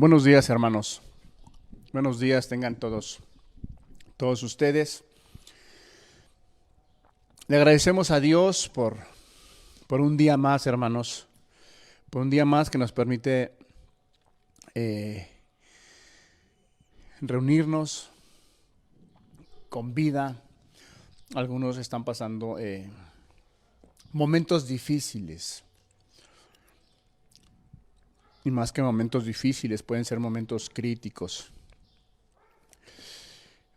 Buenos días, hermanos. Buenos días tengan todos ustedes. Le agradecemos a Dios por un día más, hermanos. Por un día más que nos permite reunirnos con vida. Algunos están pasando momentos difíciles. Y más que momentos difíciles, pueden ser momentos críticos.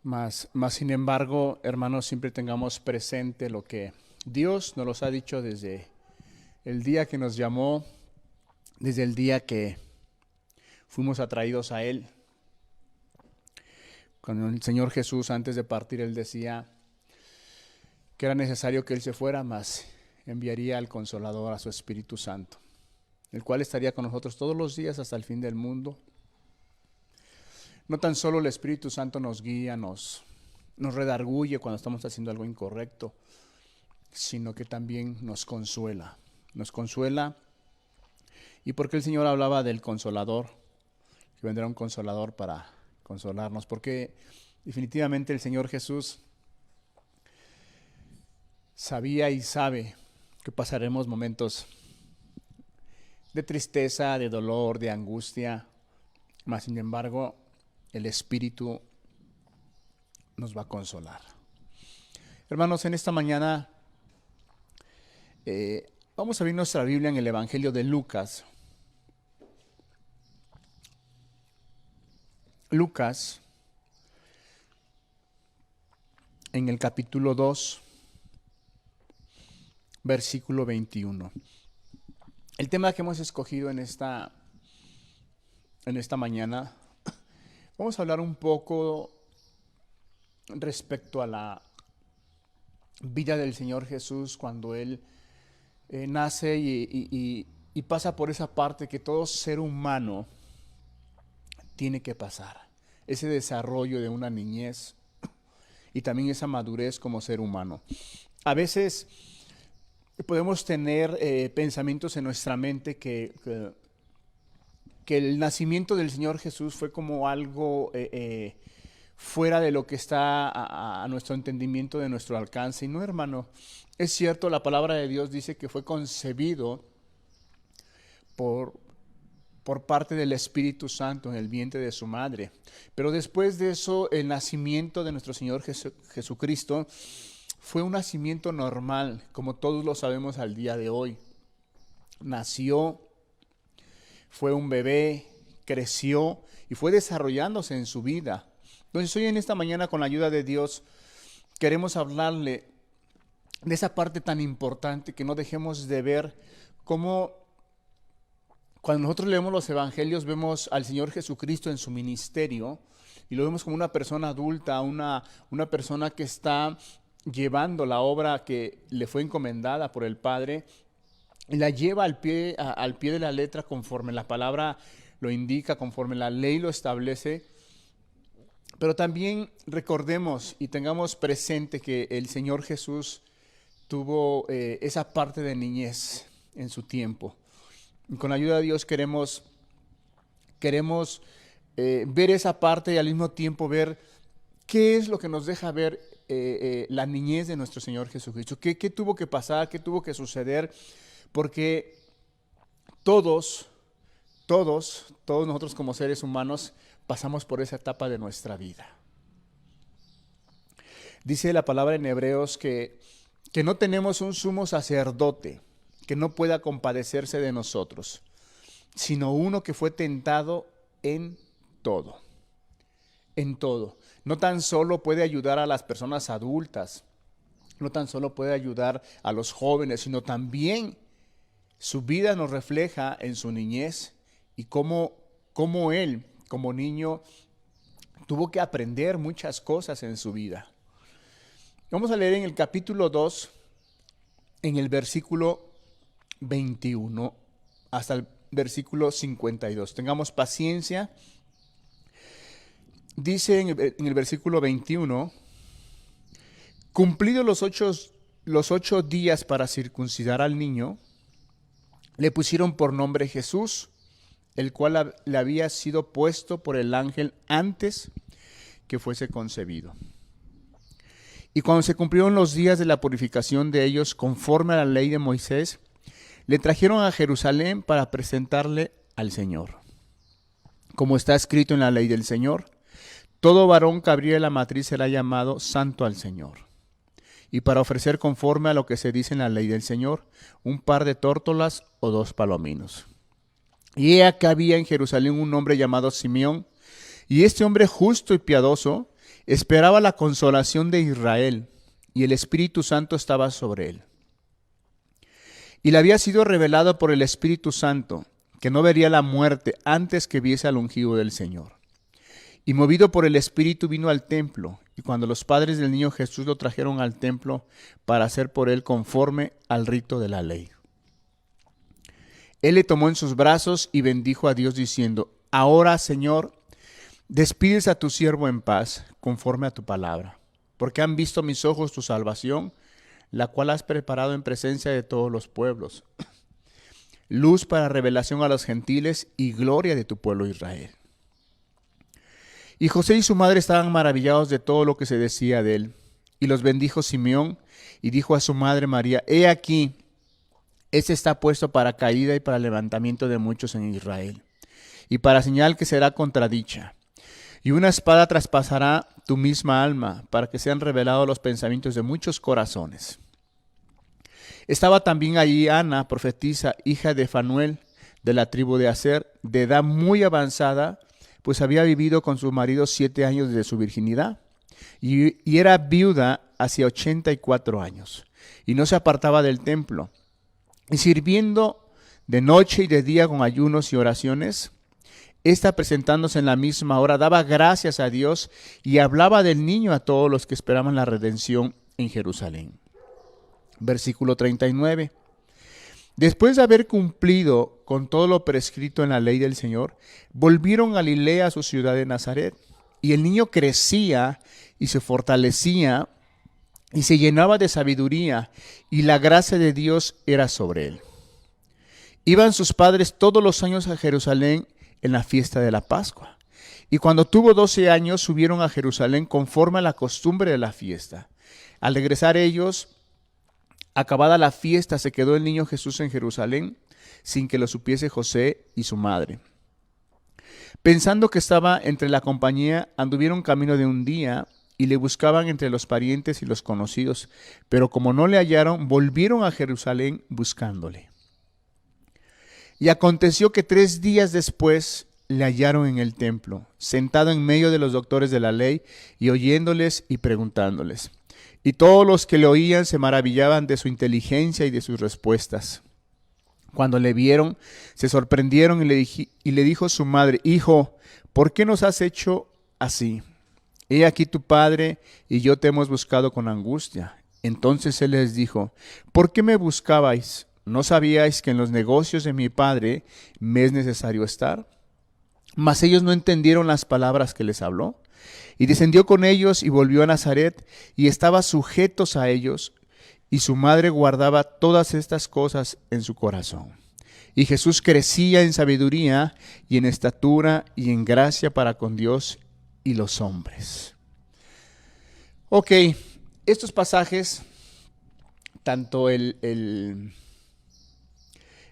Más sin embargo, hermanos, siempre tengamos presente lo que Dios nos los ha dicho desde el día que nos llamó, desde el día que fuimos atraídos a Él. Cuando el Señor Jesús, antes de partir, Él decía que era necesario que Él se fuera, mas enviaría al Consolador, a su Espíritu Santo, el cual estaría con nosotros todos los días hasta el fin del mundo. No tan solo el Espíritu Santo nos guía, nos redarguye cuando estamos haciendo algo incorrecto, sino que también nos consuela. Nos consuela. ¿Y por qué el Señor hablaba del Consolador? Que vendrá un Consolador para consolarnos. Porque definitivamente el Señor Jesús sabía y sabe que pasaremos momentos de tristeza, de dolor, de angustia, mas sin embargo el Espíritu nos va a consolar. Hermanos, en esta mañana vamos a abrir nuestra Biblia en el Evangelio de Lucas. Lucas, en el capítulo 2, versículo 21. El tema que hemos escogido en esta mañana, vamos a hablar un poco respecto a la vida del Señor Jesús cuando Él nace y pasa por esa parte que todo ser humano tiene que pasar. Ese desarrollo de una niñez y también esa madurez como ser humano. A veces podemos tener pensamientos en nuestra mente que el nacimiento del Señor Jesús fue como algo fuera de lo que está a nuestro entendimiento, de nuestro alcance. Y no, hermano, es cierto, la palabra de Dios dice que fue concebido por parte del Espíritu Santo en el vientre de su madre. Pero después de eso, el nacimiento de nuestro Señor Jesucristo fue un nacimiento normal, como todos lo sabemos al día de hoy. Nació, fue un bebé, creció y fue desarrollándose en su vida. Entonces hoy en esta mañana, con la ayuda de Dios, queremos hablarle de esa parte tan importante, que no dejemos de ver cómo cuando nosotros leemos los evangelios vemos al Señor Jesucristo en su ministerio y lo vemos como una persona adulta, una persona que está llevando la obra que le fue encomendada por el Padre y la lleva al pie de la letra conforme la palabra lo indica, conforme la ley lo establece. Pero también recordemos y tengamos presente que el Señor Jesús tuvo esa parte de niñez en su tiempo. Y con la ayuda de Dios queremos ver esa parte y al mismo tiempo ver qué es lo que nos deja ver la niñez de nuestro Señor Jesucristo. ¿Qué tuvo que pasar? ¿Qué tuvo que suceder? Porque todos nosotros como seres humanos pasamos por esa etapa de nuestra vida. Dice la palabra en Hebreos que no tenemos un sumo sacerdote que no pueda compadecerse de nosotros, sino uno que fue tentado en todo. En todo. No tan solo puede ayudar a las personas adultas, no tan solo puede ayudar a los jóvenes, sino también su vida nos refleja en su niñez y cómo él, como niño, tuvo que aprender muchas cosas en su vida. Vamos a leer en el capítulo 2, en el versículo 21 hasta el versículo 52. Tengamos paciencia. Dice en el versículo 21, cumplidos los 8 días para circuncidar al niño, le pusieron por nombre Jesús, el cual le había sido puesto por el ángel antes que fuese concebido. Y cuando se cumplieron los días de la purificación de ellos conforme a la ley de Moisés, le trajeron a Jerusalén para presentarle al Señor. Como está escrito en la ley del Señor, todo varón que abriere la matriz será llamado santo al Señor. Y para ofrecer conforme a lo que se dice en la ley del Señor, un par de tórtolas o 2 palominos. Y he aquí había en Jerusalén un hombre llamado Simeón, y este hombre justo y piadoso esperaba la consolación de Israel, y el Espíritu Santo estaba sobre él. Y le había sido revelado por el Espíritu Santo que no vería la muerte antes que viese al ungido del Señor. Y movido por el Espíritu vino al templo, y cuando los padres del niño Jesús lo trajeron al templo para hacer por él conforme al rito de la ley. Él le tomó en sus brazos y bendijo a Dios diciendo: Ahora, Señor, despides a tu siervo en paz, conforme a tu palabra, porque han visto mis ojos tu salvación, la cual has preparado en presencia de todos los pueblos, luz para revelación a los gentiles y gloria de tu pueblo Israel. Y José y su madre estaban maravillados de todo lo que se decía de él. Y los bendijo Simeón y dijo a su madre María: He aquí, este está puesto para caída y para levantamiento de muchos en Israel, y para señal que será contradicha. Y una espada traspasará tu misma alma, para que sean revelados los pensamientos de muchos corazones. Estaba también allí Ana, profetisa, hija de Fanuel, de la tribu de Aser, de edad muy avanzada, pues había vivido con su marido 7 años desde su virginidad, y era viuda hacia 84 años, y no se apartaba del templo, y sirviendo de noche y de día con ayunos y oraciones. Esta, presentándose en la misma hora, daba gracias a Dios y hablaba del niño a todos los que esperaban la redención en Jerusalén. Versículo 39. Después de haber cumplido con todo lo prescrito en la ley del Señor, volvieron a Galilea, a su ciudad de Nazaret. Y el niño crecía y se fortalecía y se llenaba de sabiduría, y la gracia de Dios era sobre él. Iban sus padres todos los años a Jerusalén en la fiesta de la Pascua. Y cuando tuvo 12 años, subieron a Jerusalén conforme a la costumbre de la fiesta. Al regresar ellos, acabada la fiesta, se quedó el niño Jesús en Jerusalén, sin que lo supiese José y su madre. Pensando que estaba entre la compañía, anduvieron camino de un día y le buscaban entre los parientes y los conocidos, pero como no le hallaron, volvieron a Jerusalén buscándole. Y aconteció que 3 días después le hallaron en el templo, sentado en medio de los doctores de la ley, y oyéndoles y preguntándoles. Y todos los que le oían se maravillaban de su inteligencia y de sus respuestas. Cuando le vieron, se sorprendieron y le dijo su madre: Hijo, ¿por qué nos has hecho así? He aquí tu padre y yo te hemos buscado con angustia. Entonces él les dijo: ¿por qué me buscabais? ¿No sabíais que en los negocios de mi padre me es necesario estar? Mas ellos no entendieron las palabras que les habló. Y descendió con ellos y volvió a Nazaret, y estaba sujetos a ellos, y su madre guardaba todas estas cosas en su corazón. Y Jesús crecía en sabiduría y en estatura y en gracia para con Dios y los hombres. Ok, estos pasajes, tanto el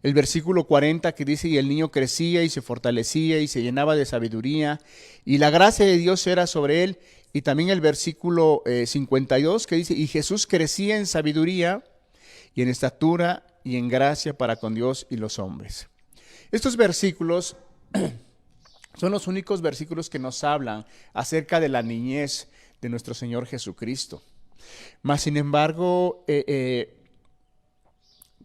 versículo 40 que dice: y el niño crecía y se fortalecía y se llenaba de sabiduría, y la gracia de Dios era sobre él. Y también el versículo 52 que dice: y Jesús crecía en sabiduría y en estatura y en gracia para con Dios y los hombres. Estos versículos son los únicos versículos que nos hablan acerca de la niñez de nuestro Señor Jesucristo. Mas, sin embargo,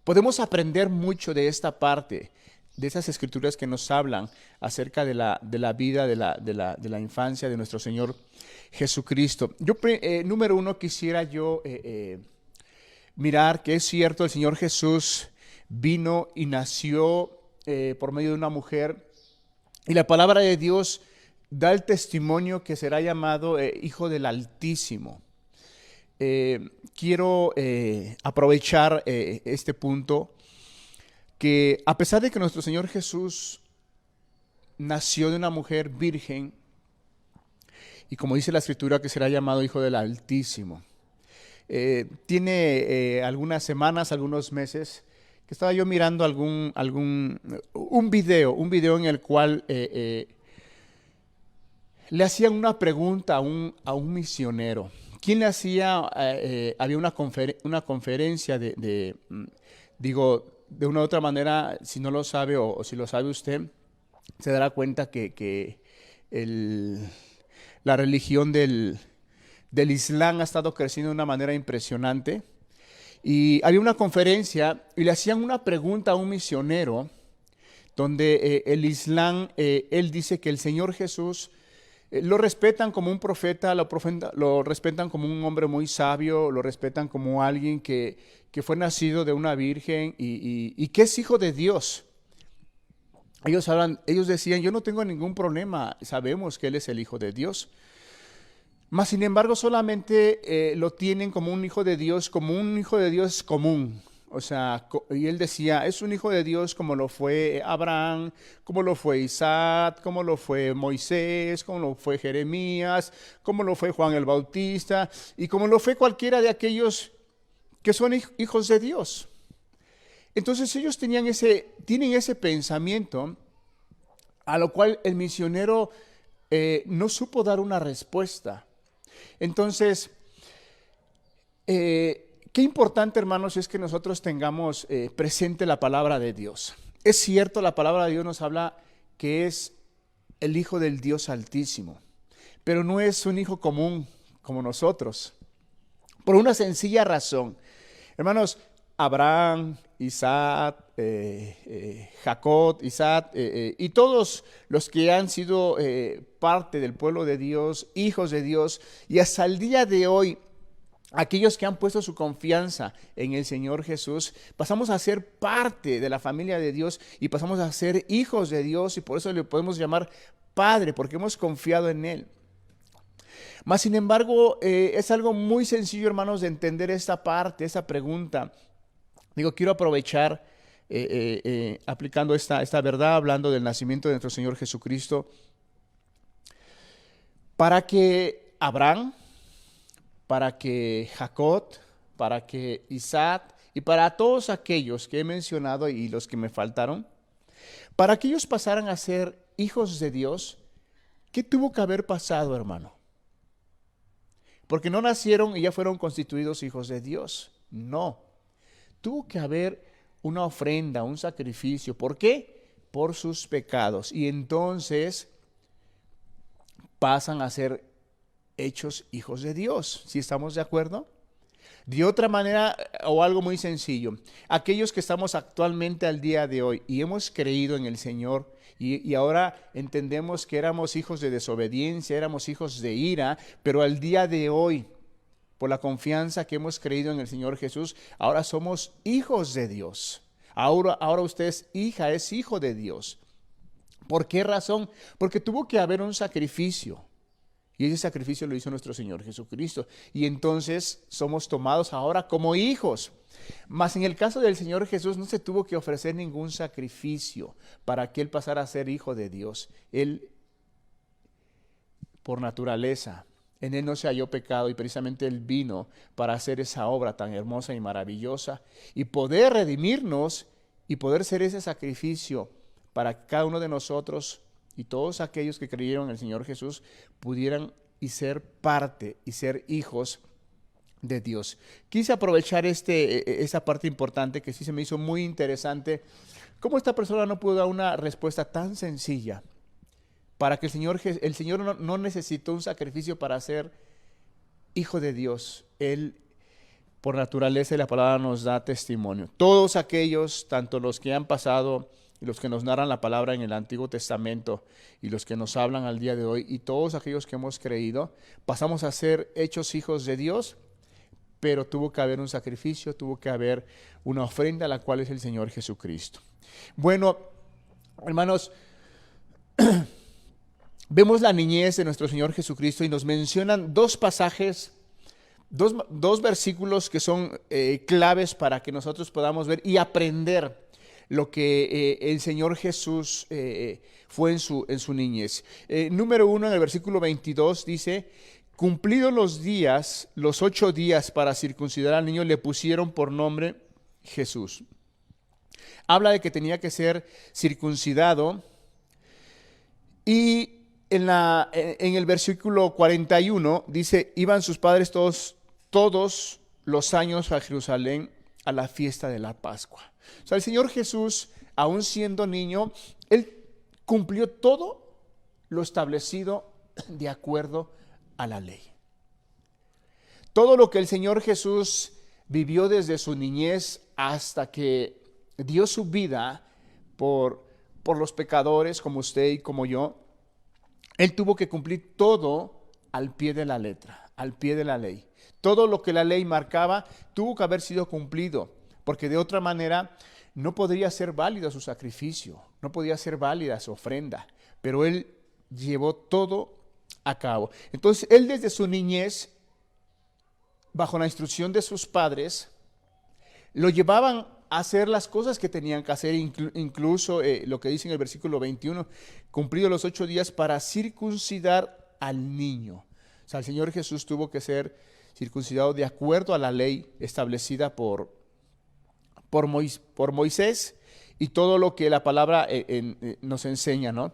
podemos aprender mucho de esta parte, de esas escrituras que nos hablan acerca de la vida, de la infancia de nuestro Señor Jesucristo. Número uno, quisiera yo mirar que es cierto, el Señor Jesús vino y nació por medio de una mujer, y la palabra de Dios da el testimonio que será llamado Hijo del Altísimo. Quiero aprovechar este punto, que a pesar de que nuestro Señor Jesús nació de una mujer virgen y como dice la Escritura que será llamado Hijo del Altísimo. Tiene algunas semanas, algunos meses, que estaba yo mirando un video en el cual le hacían una pregunta a un misionero. ¿Quién le hacía? Había una conferencia digo, de una u otra manera, si no lo sabe o si lo sabe usted, se dará cuenta que la religión del Islam ha estado creciendo de una manera impresionante. Y había una conferencia y le hacían una pregunta a un misionero donde el Islam, él dice que el Señor Jesús lo respetan como un profeta, lo respetan como un hombre muy sabio, lo respetan como alguien que fue nacido de una virgen y que es hijo de Dios. Ellos decían, yo no tengo ningún problema, sabemos que Él es el Hijo de Dios. Mas, sin embargo, solamente lo tienen como un hijo de Dios común. O sea, y él decía, es un hijo de Dios como lo fue Abraham, como lo fue Isaac, como lo fue Moisés, como lo fue Jeremías, como lo fue Juan el Bautista, y como lo fue cualquiera de aquellos que son hijos de Dios. Entonces ellos tienen ese pensamiento, a lo cual el misionero no supo dar una respuesta. Entonces, qué importante, hermanos, es que nosotros tengamos presente la palabra de Dios. Es cierto, la palabra de Dios nos habla que es el Hijo del Dios Altísimo, pero no es un hijo común como nosotros, por una sencilla razón. Hermanos, Abraham, Isaac, Jacob, Isaac y todos los que han sido parte del pueblo de Dios, hijos de Dios, y hasta el día de hoy, aquellos que han puesto su confianza en el Señor Jesús, pasamos a ser parte de la familia de Dios y pasamos a ser hijos de Dios, y por eso le podemos llamar Padre, porque hemos confiado en Él. Mas, sin embargo, es algo muy sencillo, hermanos, de entender esta parte, esta pregunta. Digo, quiero aprovechar aplicando esta verdad, hablando del nacimiento de nuestro Señor Jesucristo, para que Abraham, para que Jacob, para que Isaac y para todos aquellos que he mencionado y los que me faltaron, para que ellos pasaran a ser hijos de Dios, ¿qué tuvo que haber pasado, hermano? Porque no nacieron y ya fueron constituidos hijos de Dios. No. Tuvo que haber una ofrenda, un sacrificio. ¿Por qué? Por sus pecados. Y entonces pasan a ser hechos hijos de Dios. ¿Sí estamos de acuerdo? De otra manera, o algo muy sencillo, aquellos que estamos actualmente al día de hoy y hemos creído en el Señor y ahora entendemos que éramos hijos de desobediencia, éramos hijos de ira, pero al día de hoy, por la confianza que hemos creído en el Señor Jesús, ahora somos hijos de Dios. Ahora usted es hija, es hijo de Dios. ¿Por qué razón? Porque tuvo que haber un sacrificio. Y ese sacrificio lo hizo nuestro Señor Jesucristo. Y entonces somos tomados ahora como hijos. Mas en el caso del Señor Jesús no se tuvo que ofrecer ningún sacrificio para que Él pasara a ser hijo de Dios. Él, por naturaleza, en Él no se halló pecado y precisamente Él vino para hacer esa obra tan hermosa y maravillosa y poder redimirnos y poder ser ese sacrificio para que cada uno de nosotros y todos aquellos que creyeron en el Señor Jesús pudieran y ser parte y ser hijos de Dios. Quise aprovechar esa parte importante que sí se me hizo muy interesante. ¿Cómo esta persona no pudo dar una respuesta tan sencilla? Para que el Señor no necesitó un sacrificio para ser hijo de Dios. Él, por naturaleza, y la palabra nos da testimonio. Todos aquellos, tanto los que han pasado y los que nos narran la palabra en el Antiguo Testamento y los que nos hablan al día de hoy y todos aquellos que hemos creído, pasamos a ser hechos hijos de Dios, pero tuvo que haber un sacrificio, tuvo que haber una ofrenda, la cual es el Señor Jesucristo. Bueno, hermanos, vemos la niñez de nuestro Señor Jesucristo y nos mencionan dos pasajes, dos versículos que son claves para que nosotros podamos ver y aprender lo que el Señor Jesús fue en su niñez. Número 1, en el versículo 22 dice: cumplidos los días, los 8 días para circuncidar al niño, le pusieron por nombre Jesús. Habla de que tenía que ser circuncidado. Y en el versículo 41 dice: iban sus padres todos los años a Jerusalén a la fiesta de la Pascua. O sea, el Señor Jesús, aún siendo niño, Él cumplió todo lo establecido de acuerdo a la ley. Todo lo que el Señor Jesús vivió desde su niñez hasta que dio su vida por los pecadores como usted y como yo, Él tuvo que cumplir todo al pie de la letra, al pie de la ley. Todo lo que la ley marcaba tuvo que haber sido cumplido, porque de otra manera no podría ser válido su sacrificio, no podía ser válida su ofrenda, pero Él llevó todo a cabo. Entonces, Él desde su niñez, bajo la instrucción de sus padres, lo llevaban a hacer las cosas que tenían que hacer, incluso lo que dice en el versículo 21, cumplidos los 8 días para circuncidar al niño. O sea, el Señor Jesús tuvo que ser circuncidado de acuerdo a la ley establecida por Moisés y todo lo que la palabra nos enseña, ¿no?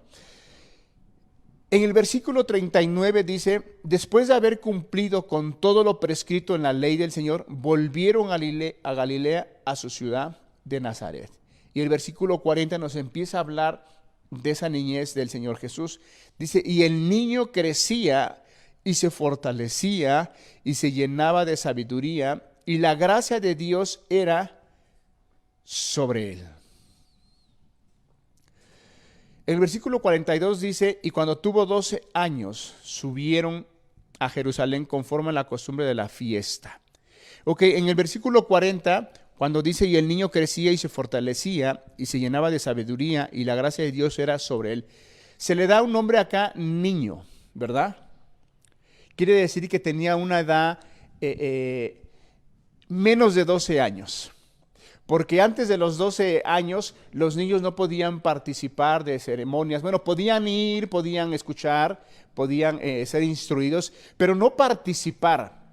En el versículo 39 dice: después de haber cumplido con todo lo prescrito en la ley del Señor, volvieron a Galilea, a su ciudad de Nazaret. Y el versículo 40 nos empieza a hablar de esa niñez del Señor Jesús. Dice: y el niño crecía y se fortalecía y se llenaba de sabiduría, y la gracia de Dios era sobre él. El versículo 42 dice: y cuando tuvo 12 años, subieron a Jerusalén conforme a la costumbre de la fiesta. Ok, en el versículo 40, cuando dice: y el niño crecía y se fortalecía y se llenaba de sabiduría, y la gracia de Dios era sobre él, se le da un nombre acá, niño, ¿verdad? Quiere decir que tenía una edad menos de 12 años. Porque antes de los 12 años, los niños no podían participar de ceremonias. Bueno, podían ir, podían escuchar, podían ser instruidos, pero no participar.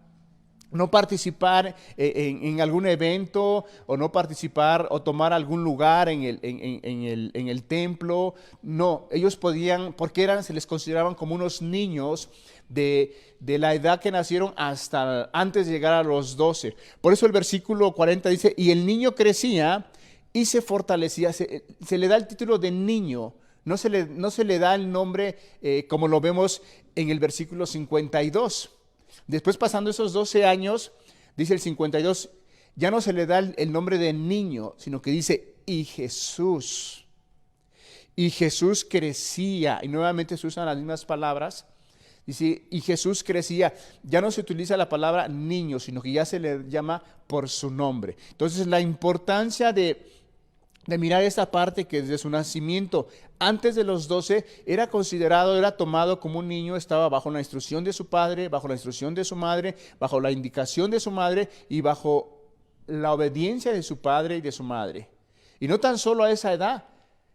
No participar en algún evento, o no participar o tomar algún lugar en el templo. No, ellos podían, porque se les consideraban como unos niños de la edad que nacieron hasta antes de llegar a los 12. Por eso el versículo 40 dice: y el niño crecía y se fortalecía. Se le da el título de niño, no se le da el nombre como lo vemos en el versículo 52. Después, pasando esos 12 años, dice el 52, ya no se le da el nombre de niño, sino que dice: y Jesús. Y Jesús crecía. Y nuevamente se usan las mismas palabras. Dice: y Jesús crecía. Ya no se utiliza la palabra niño, sino que ya se le llama por su nombre. Entonces, la importancia de mirar esta parte, que desde su nacimiento, antes de los 12, era tomado como un niño, estaba bajo la instrucción de su padre, bajo la instrucción de su madre, bajo la indicación de su madre y bajo la obediencia de su padre y de su madre. Y no tan solo a esa edad,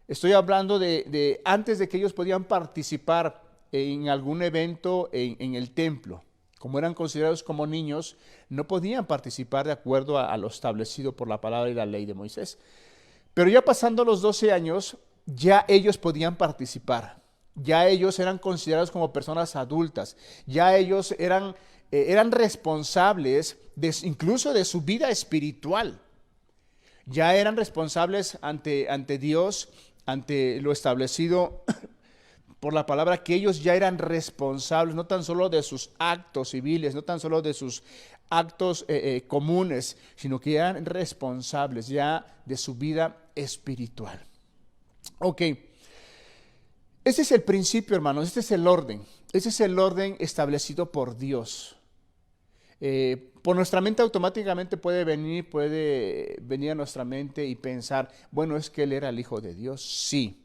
estoy hablando de antes de que ellos podían participar en algún evento en el templo. Como eran considerados como niños, no podían participar de acuerdo a lo establecido por la palabra y la ley de Moisés. Pero ya pasando los 12 años, ya ellos podían participar. Ya ellos eran considerados como personas adultas. Ya ellos eran responsables incluso de su vida espiritual. Ya eran responsables ante Dios, ante lo establecido por la palabra, que ellos ya eran responsables, no tan solo de sus actos civiles, no tan solo de sus actos comunes, sino que eran responsables ya de su vida espiritual. Ok, ese es el principio, hermanos, este es el orden establecido por Dios. Por nuestra mente automáticamente puede venir a nuestra mente y pensar: bueno, es que él era el Hijo de Dios. Sí,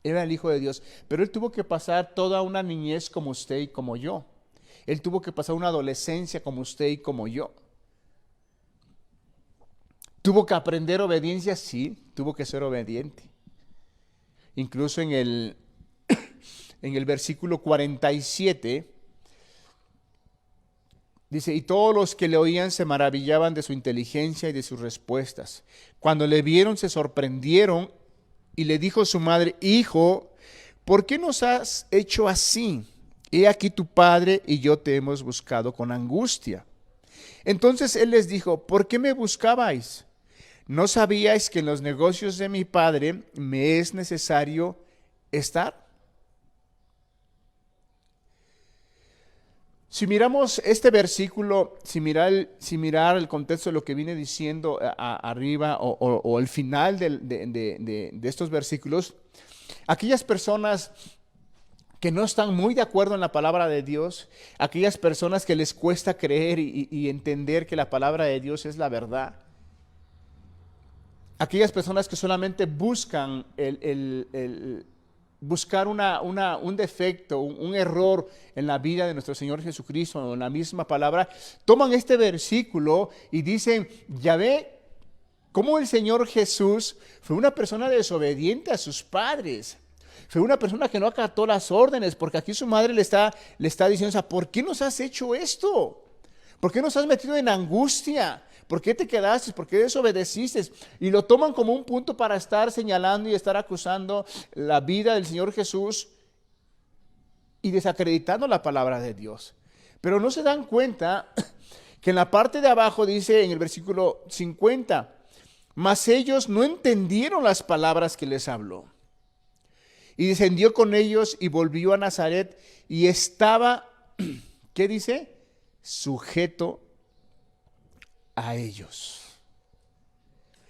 era el Hijo de Dios, pero él tuvo que pasar toda una niñez como usted y como yo. Él tuvo que pasar una adolescencia como usted y como yo. ¿Tuvo que aprender obediencia? Sí, tuvo que ser obediente. Incluso en el versículo 47, dice, y todos los que le oían se maravillaban de su inteligencia y de sus respuestas. Cuando le vieron se sorprendieron y le dijo su madre, hijo, ¿por qué nos has hecho así? He aquí tu padre y yo te hemos buscado con angustia. Entonces él les dijo, ¿por qué me buscabais? ¿No sabíais que en los negocios de mi padre me es necesario estar? Si miramos este versículo, si mirar el contexto de lo que viene diciendo arriba o el final de estos versículos, aquellas personas que no están muy de acuerdo en la palabra de Dios, aquellas personas que les cuesta creer y entender que la palabra de Dios es la verdad, aquellas personas que solamente buscan buscar un defecto, un error en la vida de nuestro Señor Jesucristo o en la misma palabra, toman este versículo y dicen, ya ve cómo el Señor Jesús fue una persona desobediente a sus padres. Fue una persona que no acató las órdenes, porque aquí su madre le está diciendo, o sea, ¿por qué nos has hecho esto? ¿Por qué nos has metido en angustia? ¿Por qué te quedaste? ¿Por qué desobedeciste? Y lo toman como un punto para estar señalando y estar acusando la vida del Señor Jesús y desacreditando la palabra de Dios. Pero no se dan cuenta que en la parte de abajo dice en el versículo 50, mas ellos no entendieron las palabras que les habló. Y descendió con ellos y volvió a Nazaret y estaba, ¿qué dice? Sujeto a ellos.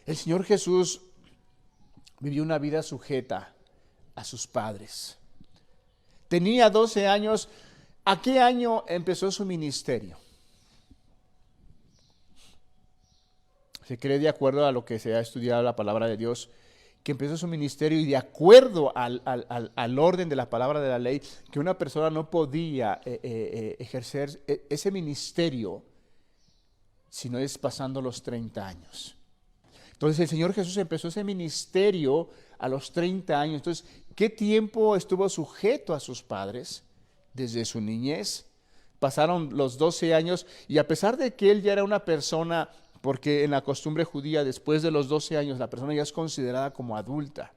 El Señor Jesús vivió una vida sujeta a sus padres. Tenía 12 años. ¿A qué año empezó su ministerio? Se cree, de acuerdo a lo que se ha estudiado la palabra de Dios, que empezó su ministerio y de acuerdo al orden de la palabra de la ley, que una persona no podía ejercer ese ministerio si no es pasando los 30 años. Entonces el Señor Jesús empezó ese ministerio a los 30 años. Entonces, ¿qué tiempo estuvo sujeto a sus padres? Desde su niñez. Pasaron los 12 años y a pesar de que él ya era una persona, porque en la costumbre judía después de los 12 años la persona ya es considerada como adulta.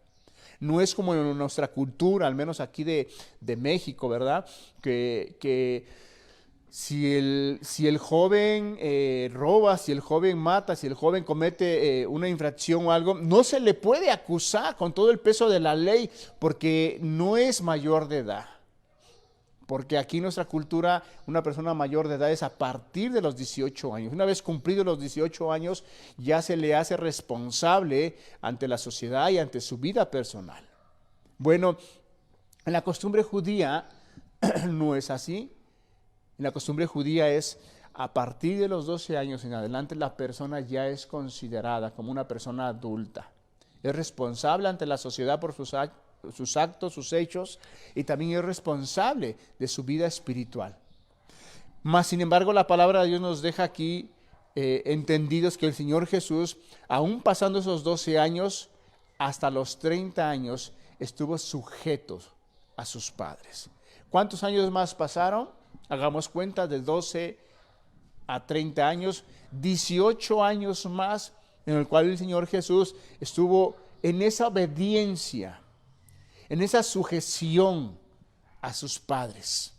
No es como en nuestra cultura, al menos aquí de México, ¿verdad? Que si el joven roba, si el joven mata, si el joven comete una infracción o algo, no se le puede acusar con todo el peso de la ley porque no es mayor de edad. Porque aquí en nuestra cultura una persona mayor de edad es a partir de los 18 años. Una vez cumplidos los 18 años ya se le hace responsable ante la sociedad y ante su vida personal. Bueno, en la costumbre judía no es así. En la costumbre judía es a partir de los 12 años en adelante la persona ya es considerada como una persona adulta. Es responsable ante la sociedad por sus actos, sus hechos, y también es responsable de su vida espiritual. Mas, sin embargo, la palabra de Dios nos deja aquí entendidos que el Señor Jesús, aún pasando esos 12 años, hasta los 30 años, estuvo sujeto a sus padres. ¿Cuántos años más pasaron? Hagamos cuenta, de 12 a 30 años, 18 años más en el cual el Señor Jesús estuvo en esa obediencia, en esa sujeción a sus padres.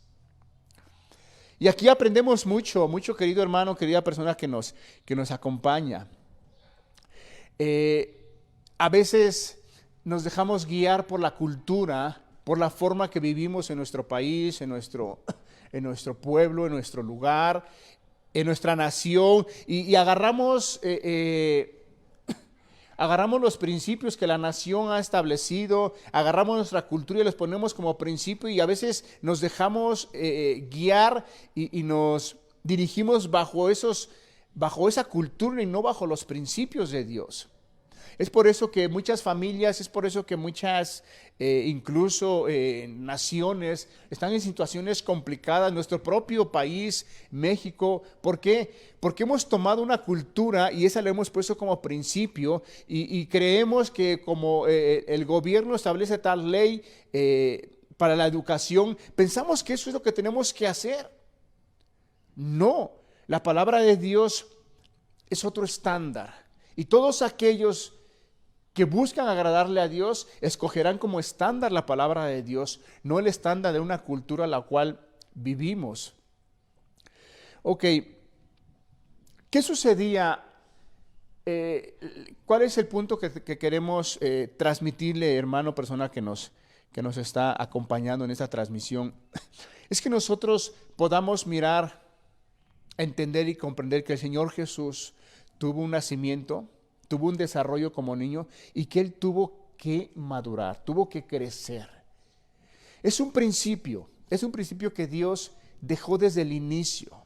Y aquí aprendemos mucho, querido hermano, querida persona que nos acompaña. A veces nos dejamos guiar por la cultura, por la forma que vivimos en nuestro país, en nuestro pueblo, en nuestro lugar, en nuestra nación, y agarramos los principios que la nación ha establecido, agarramos nuestra cultura y los ponemos como principio, y a veces nos dejamos guiar y nos dirigimos bajo esa cultura y no bajo los principios de Dios. Es por eso que muchas familias, es por eso que muchas, incluso naciones, están en situaciones complicadas. Nuestro propio país, México, ¿por qué? Porque hemos tomado una cultura y esa la hemos puesto como principio y creemos que como el gobierno establece tal ley para la educación, pensamos que eso es lo que tenemos que hacer. No, la palabra de Dios es otro estándar y todos aquellos que buscan agradarle a Dios, escogerán como estándar la palabra de Dios, no el estándar de una cultura a la cual vivimos. Ok, ¿qué sucedía? ¿Cuál es el punto que queremos transmitirle, hermano, persona que nos está acompañando en esta transmisión? Es que nosotros podamos mirar, entender y comprender que el Señor Jesús tuvo un nacimiento, tuvo un desarrollo como niño y que Él tuvo que madurar, tuvo que crecer. Es un principio que Dios dejó desde el inicio.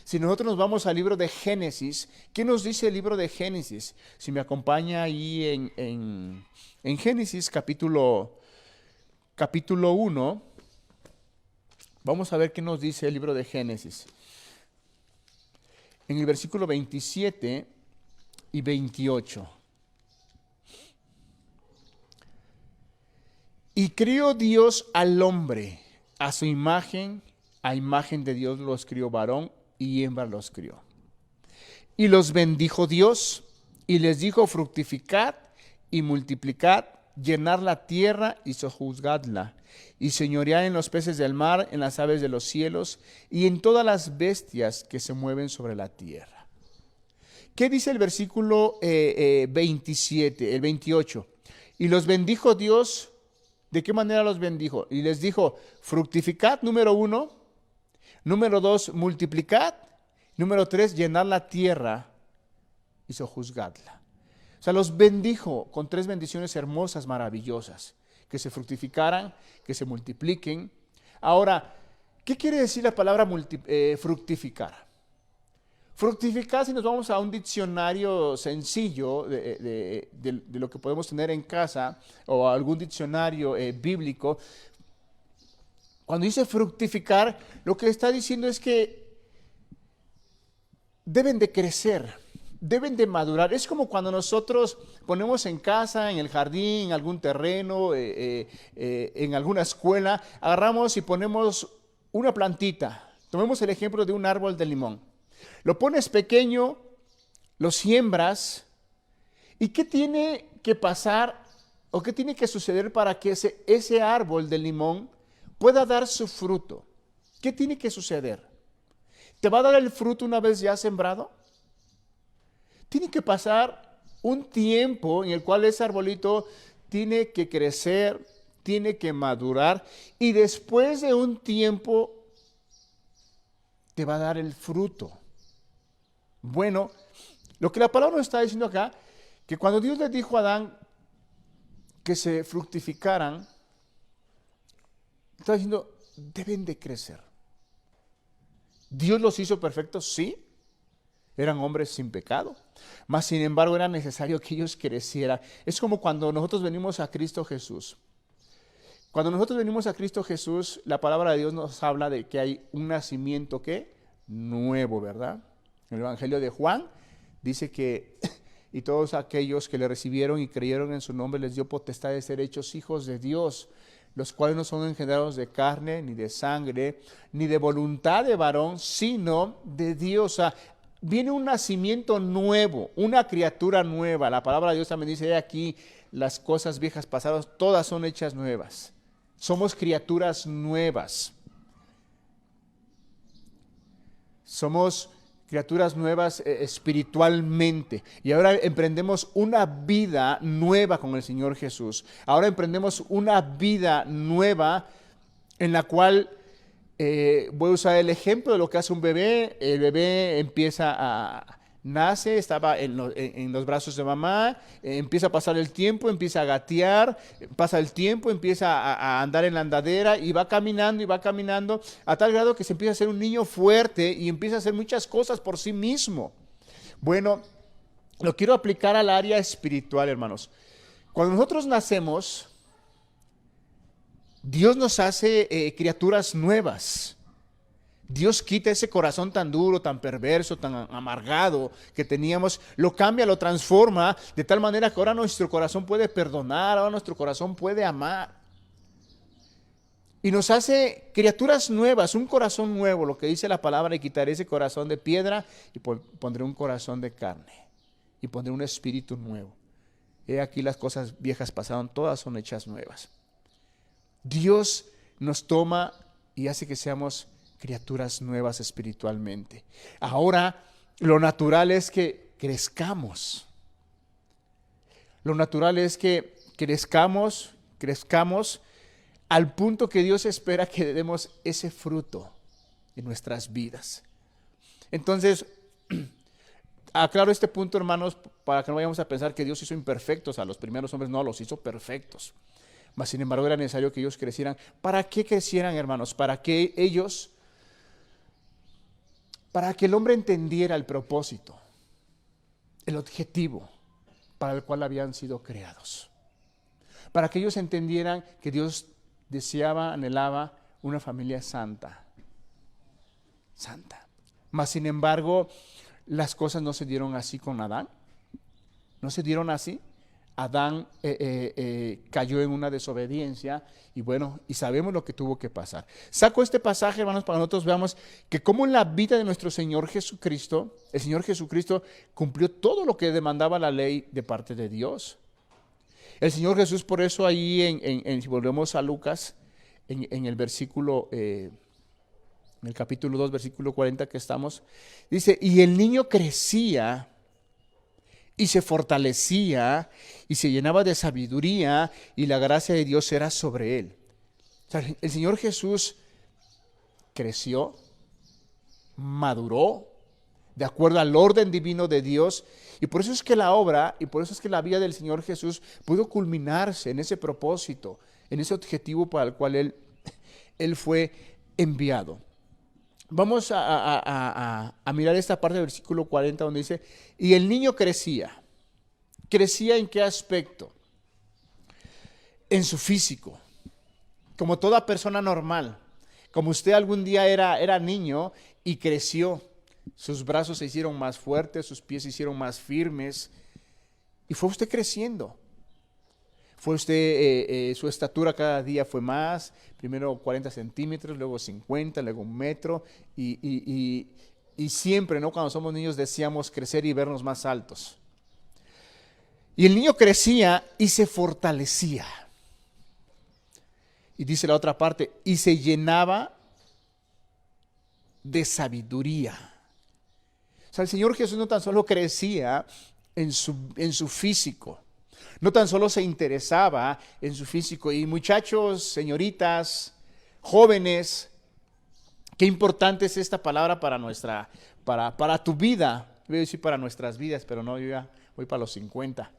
Si nosotros nos vamos al libro de Génesis, ¿qué nos dice el libro de Génesis? Si me acompaña ahí en Génesis capítulo 1, vamos a ver qué nos dice el libro de Génesis. En el versículo 27 y 28. Y crió Dios al hombre, a su imagen, a imagen de Dios los crió, varón y hembra los crió. Y los bendijo Dios y les dijo: fructificad y multiplicad, llenad la tierra y sojuzgadla, y señoread en los peces del mar, en las aves de los cielos y en todas las bestias que se mueven sobre la tierra. ¿Qué dice el versículo 27, el 28? Y los bendijo Dios. ¿De qué manera los bendijo? Y les dijo: fructificad, número 1. Número 2, multiplicad. Número 3, llenad la tierra y sojuzgadla. O sea, los bendijo con 3 bendiciones hermosas, maravillosas. Que se fructificaran, que se multipliquen. Ahora, ¿qué quiere decir la palabra fructificar? Fructificar, si nos vamos a un diccionario sencillo de lo que podemos tener en casa o algún diccionario bíblico, cuando dice fructificar, lo que está diciendo es que deben de crecer, deben de madurar. Es como cuando nosotros ponemos en casa, en el jardín, en algún terreno, en alguna escuela, agarramos y ponemos una plantita. Tomemos el ejemplo de un árbol de limón. Lo pones pequeño, lo siembras, ¿y qué tiene que pasar o qué tiene que suceder para que ese árbol de limón pueda dar su fruto? ¿Qué tiene que suceder? ¿Te va a dar el fruto una vez ya sembrado? Tiene que pasar un tiempo en el cual ese arbolito tiene que crecer, tiene que madurar y después de un tiempo te va a dar el fruto. Bueno, lo que la palabra nos está diciendo acá, que cuando Dios le dijo a Adán que se fructificaran, está diciendo, deben de crecer. ¿Dios los hizo perfectos? Sí. Eran hombres sin pecado. Mas, sin embargo, era necesario que ellos crecieran. Es como cuando nosotros venimos a Cristo Jesús. Cuando nosotros venimos a Cristo Jesús, la palabra de Dios nos habla de que hay un nacimiento, ¿qué? Nuevo, ¿verdad? En el Evangelio de Juan dice que y todos aquellos que le recibieron y creyeron en su nombre les dio potestad de ser hechos hijos de Dios, los cuales no son engendrados de carne, ni de sangre, ni de voluntad de varón, sino de Dios. O sea, viene un nacimiento nuevo, una criatura nueva. La palabra de Dios también dice: "He aquí las cosas viejas pasadas, todas son hechas nuevas". Somos criaturas nuevas. Somos criaturas nuevas espiritualmente. Y ahora emprendemos una vida nueva con el Señor Jesús. Ahora emprendemos una vida nueva en la cual voy a usar el ejemplo de lo que hace un bebé. El bebé nace, estaba en los brazos de mamá, empieza a pasar el tiempo, empieza a gatear, pasa el tiempo, empieza a andar en la andadera y va caminando a tal grado que se empieza a ser un niño fuerte y empieza a hacer muchas cosas por sí mismo. Bueno, lo quiero aplicar al área espiritual, hermanos. Cuando nosotros nacemos, Dios nos hace criaturas nuevas. Dios quita ese corazón tan duro, tan perverso, tan amargado que teníamos, lo cambia, lo transforma de tal manera que ahora nuestro corazón puede perdonar, ahora nuestro corazón puede amar. Y nos hace criaturas nuevas, un corazón nuevo, lo que dice la palabra, y quitaré ese corazón de piedra y pondré un corazón de carne y pondré un espíritu nuevo. He aquí las cosas viejas pasaron, todas son hechas nuevas. Dios nos toma y hace que seamos criaturas nuevas espiritualmente. Ahora, lo natural es que crezcamos. Lo natural es que crezcamos al punto que Dios espera que demos ese fruto en nuestras vidas. Entonces, aclaro este punto, hermanos, para que no vayamos a pensar que Dios hizo imperfectos a los primeros hombres. No, los hizo perfectos. Mas, sin embargo, era necesario que ellos crecieran. ¿Para qué crecieran, hermanos? Para que el hombre entendiera el propósito, el objetivo para el cual habían sido creados. Para que ellos entendieran que Dios deseaba, anhelaba una familia santa. Santa. Mas, sin embargo, las cosas no se dieron así con Adán. No se dieron así. Adán cayó en una desobediencia y sabemos lo que tuvo que pasar. Saco este pasaje, hermanos, para que nosotros veamos que como en la vida de nuestro Señor Jesucristo, el Señor Jesucristo cumplió todo lo que demandaba la ley de parte de Dios. El Señor Jesús, por eso ahí, si volvemos a Lucas, en el versículo, en el capítulo 2, versículo 40 que estamos, dice, y el niño crecía y se fortalecía y se llenaba de sabiduría y la gracia de Dios era sobre él. O sea, el Señor Jesús creció, maduró de acuerdo al orden divino de Dios, y por eso es que la obra y por eso es que la vida del Señor Jesús pudo culminarse en ese propósito, en ese objetivo para el cual él fue enviado. Vamos a mirar esta parte del versículo 40 donde dice, y el niño crecía. ¿Crecía en qué aspecto? En su físico, como toda persona normal. Como usted algún día era niño y creció, sus brazos se hicieron más fuertes, sus pies se hicieron más firmes, y fue usted creciendo. Fue usted, su estatura cada día fue más, primero 40 centímetros, luego 50, luego 1 metro, y siempre, ¿no? Cuando somos niños deseamos crecer y vernos más altos. Y el niño crecía y se fortalecía. Y dice la otra parte, y se llenaba de sabiduría. O sea, el Señor Jesús no tan solo crecía en su físico, no tan solo se interesaba en su físico. Y muchachos, señoritas, jóvenes, qué importante es esta palabra para tu vida. Voy a decir para nuestras vidas, pero no, yo ya voy para los 50.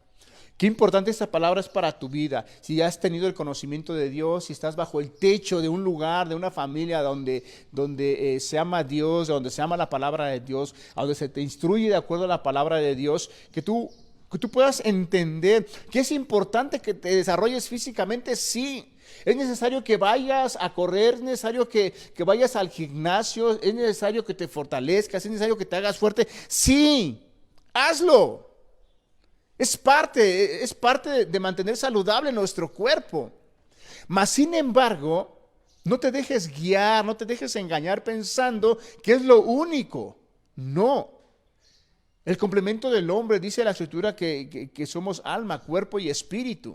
Qué importante esta palabra es para tu vida. Si has tenido el conocimiento de Dios, si estás bajo el techo de un lugar, de una familia donde se ama a Dios, donde se ama la palabra de Dios, donde se te instruye de acuerdo a la palabra de Dios, que tú puedas entender que es importante que te desarrolles físicamente, sí. Es necesario que vayas a correr, es necesario que vayas al gimnasio, es necesario que te fortalezcas, es necesario que te hagas fuerte. Sí, hazlo. Es parte de mantener saludable nuestro cuerpo. Mas, sin embargo, no te dejes guiar, no te dejes engañar pensando que es lo único. No. El complemento del hombre, dice la Escritura, que somos alma, cuerpo y espíritu.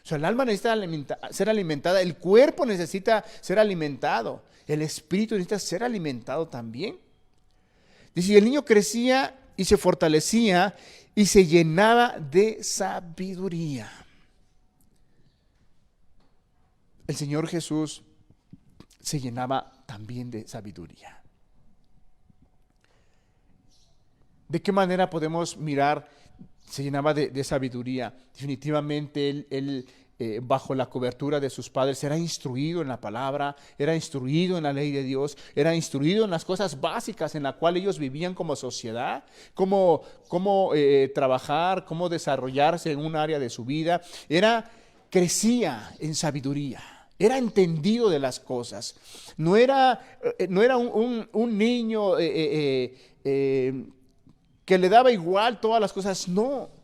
O sea, el alma necesita ser alimentada, el cuerpo necesita ser alimentado, el espíritu necesita ser alimentado también. Dice, y el niño crecía y se fortalecía y se llenaba de sabiduría. El Señor Jesús se llenaba también de sabiduría. ¿De qué manera podemos mirar? Se llenaba de sabiduría. Definitivamente él bajo la cobertura de sus padres, era instruido en la palabra, era instruido en la ley de Dios, era instruido en las cosas básicas en las cuales ellos vivían como sociedad, cómo trabajar, cómo desarrollarse en un área de su vida. Crecía en sabiduría, era entendido de las cosas. No era un niño que le daba igual todas las cosas, no.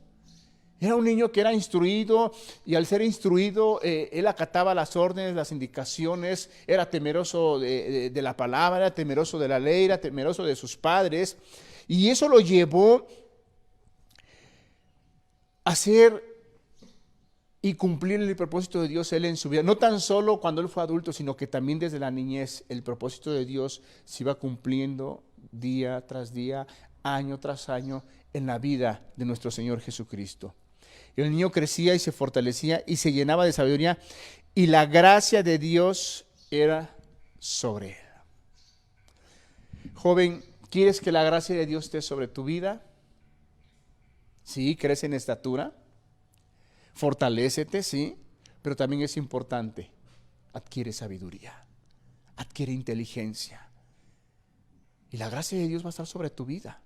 Era un niño que era instruido, y al ser instruido, él acataba las órdenes, las indicaciones, era temeroso de la palabra, era temeroso de la ley, era temeroso de sus padres, y eso lo llevó a hacer y cumplir el propósito de Dios él en su vida. No tan solo cuando él fue adulto, sino que también desde la niñez el propósito de Dios se iba cumpliendo día tras día, año tras año, en la vida de nuestro Señor Jesucristo. El niño crecía y se fortalecía y se llenaba de sabiduría, y la gracia de Dios era sobre él. Joven, ¿quieres que la gracia de Dios esté sobre tu vida? Sí, crece en estatura, fortalécete, sí, pero también es importante, adquiere sabiduría, adquiere inteligencia, y la gracia de Dios va a estar sobre tu vida.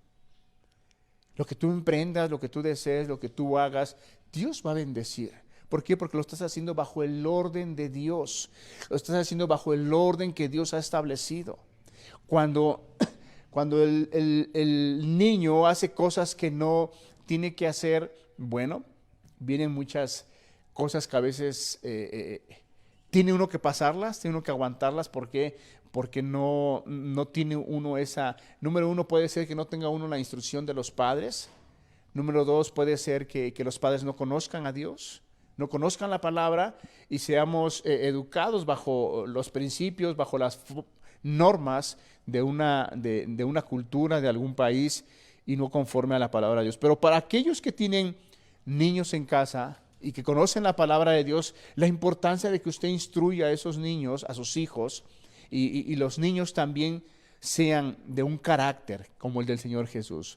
Lo que tú emprendas, lo que tú desees, lo que tú hagas, Dios va a bendecir. ¿Por qué? Porque lo estás haciendo bajo el orden de Dios. Lo estás haciendo bajo el orden que Dios ha establecido. Cuando el niño hace cosas que no tiene que hacer, bueno, vienen muchas cosas que a veces tiene uno que pasarlas, tiene uno que aguantarlas. ¿Por qué? Porque no tiene uno esa. Número uno, puede ser que no tenga uno la instrucción de los padres. Número dos, puede ser que los padres no conozcan a Dios, no conozcan la palabra, y seamos educados bajo los principios, bajo las normas de una cultura, de algún país, y no conforme a la palabra de Dios. Pero para aquellos que tienen niños en casa y que conocen la palabra de Dios, la importancia de que usted instruya a esos niños, a sus hijos, y los niños también sean de un carácter como el del Señor Jesús.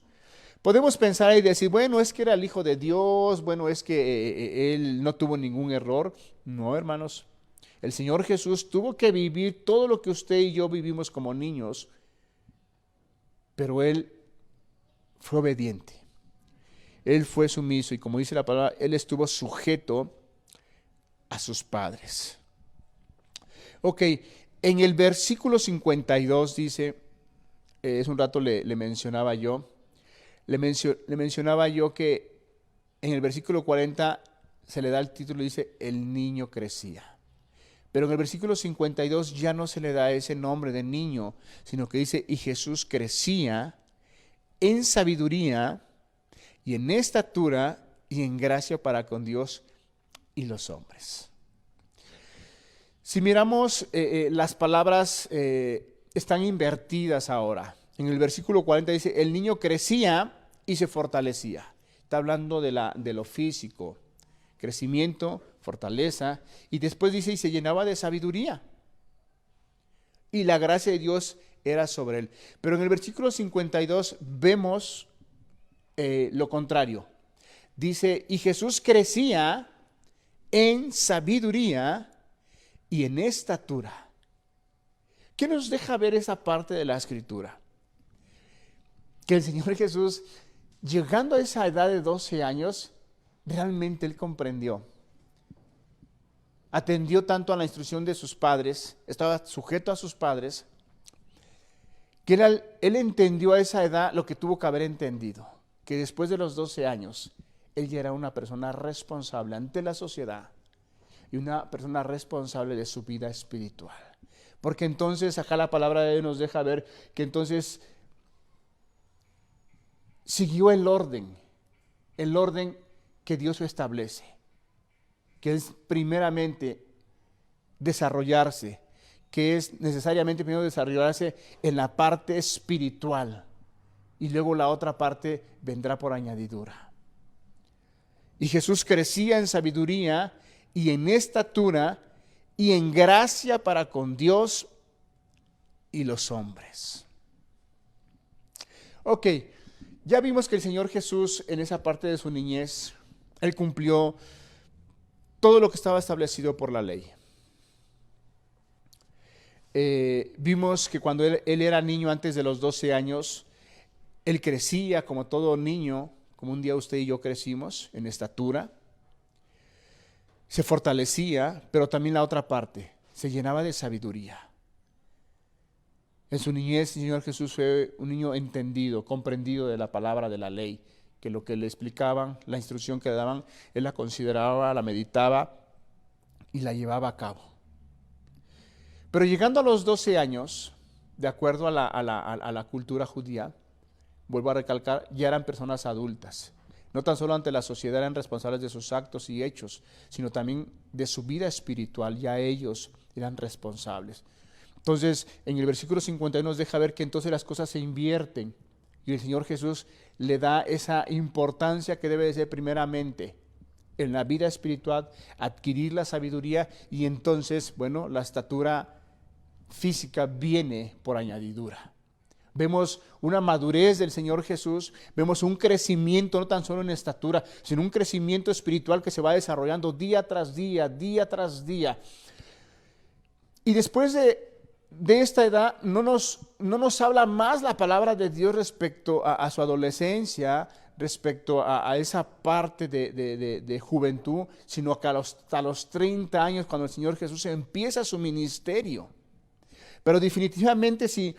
Podemos pensar y decir, bueno, es que era el Hijo de Dios, bueno, es que Él no tuvo ningún error. No, hermanos, el Señor Jesús tuvo que vivir todo lo que usted y yo vivimos como niños, pero Él fue obediente, Él fue sumiso, y como dice la palabra, Él estuvo sujeto a sus padres. Ok, en el versículo 52 dice, es un rato le mencionaba yo, le mencionaba yo que en el versículo 40 se le da el título, dice, el niño crecía. Pero en el versículo 52 ya no se le da ese nombre de niño, sino que dice, y Jesús crecía en sabiduría y en estatura y en gracia para con Dios y los hombres. Si miramos, las palabras están invertidas ahora. En el versículo 40 dice, el niño crecía y se fortalecía. Está hablando de lo físico, crecimiento, fortaleza, y después dice, y se llenaba de sabiduría. Y la gracia de Dios era sobre él. Pero en el versículo 52 vemos lo contrario. Dice, y Jesús crecía en sabiduría y en estatura. ¿Qué nos deja ver esa parte de la Escritura? Que el Señor Jesús, llegando a esa edad de 12 años, realmente Él comprendió. Atendió tanto a la instrucción de sus padres, estaba sujeto a sus padres, que él entendió a esa edad lo que tuvo que haber entendido, que después de los 12 años, Él ya era una persona responsable ante la sociedad y una persona responsable de su vida espiritual. Porque entonces acá la palabra de Dios nos deja ver que entonces siguió el orden que Dios establece, que es primeramente desarrollarse, que es necesariamente primero desarrollarse en la parte espiritual, y luego la otra parte vendrá por añadidura. Y Jesús crecía en sabiduría y en estatura y en gracia para con Dios y los hombres. Ok, ya vimos que el Señor Jesús en esa parte de su niñez, Él cumplió todo lo que estaba establecido por la ley. Vimos que cuando él era niño, antes de los 12 años, él crecía como todo niño, como un día usted y yo crecimos, en estatura. Se fortalecía, pero también la otra parte, se llenaba de sabiduría. En su niñez, el Señor Jesús fue un niño entendido, comprendido de la palabra de la ley, que lo que le explicaban, la instrucción que le daban, él la consideraba, la meditaba y la llevaba a cabo. Pero llegando a los 12 años, de acuerdo a la cultura judía, vuelvo a recalcar, ya eran personas adultas. No tan solo ante la sociedad eran responsables de sus actos y hechos, sino también de su vida espiritual, ya ellos eran responsables. Entonces, en el versículo 51 nos deja ver que entonces las cosas se invierten y el Señor Jesús le da esa importancia que debe de ser primeramente en la vida espiritual, adquirir la sabiduría y entonces, bueno, la estatura física viene por añadidura. Vemos una madurez del Señor Jesús, vemos un crecimiento no tan solo en estatura, sino un crecimiento espiritual que se va desarrollando día tras día, día tras día. Y después de esta edad no nos habla más la palabra de Dios respecto a su adolescencia, respecto a esa parte de juventud, sino que hasta los 30 años, cuando el Señor Jesús empieza su ministerio. Pero definitivamente si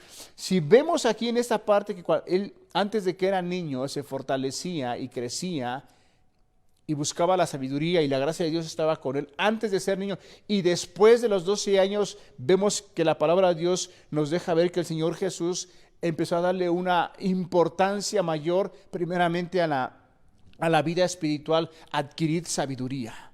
vemos aquí en esta parte que él antes de que era niño se fortalecía y crecía y buscaba la sabiduría y la gracia de Dios estaba con él antes de ser niño, y después de los 12 años vemos que la palabra de Dios nos deja ver que el Señor Jesús empezó a darle una importancia mayor primeramente a la vida espiritual, adquirir sabiduría.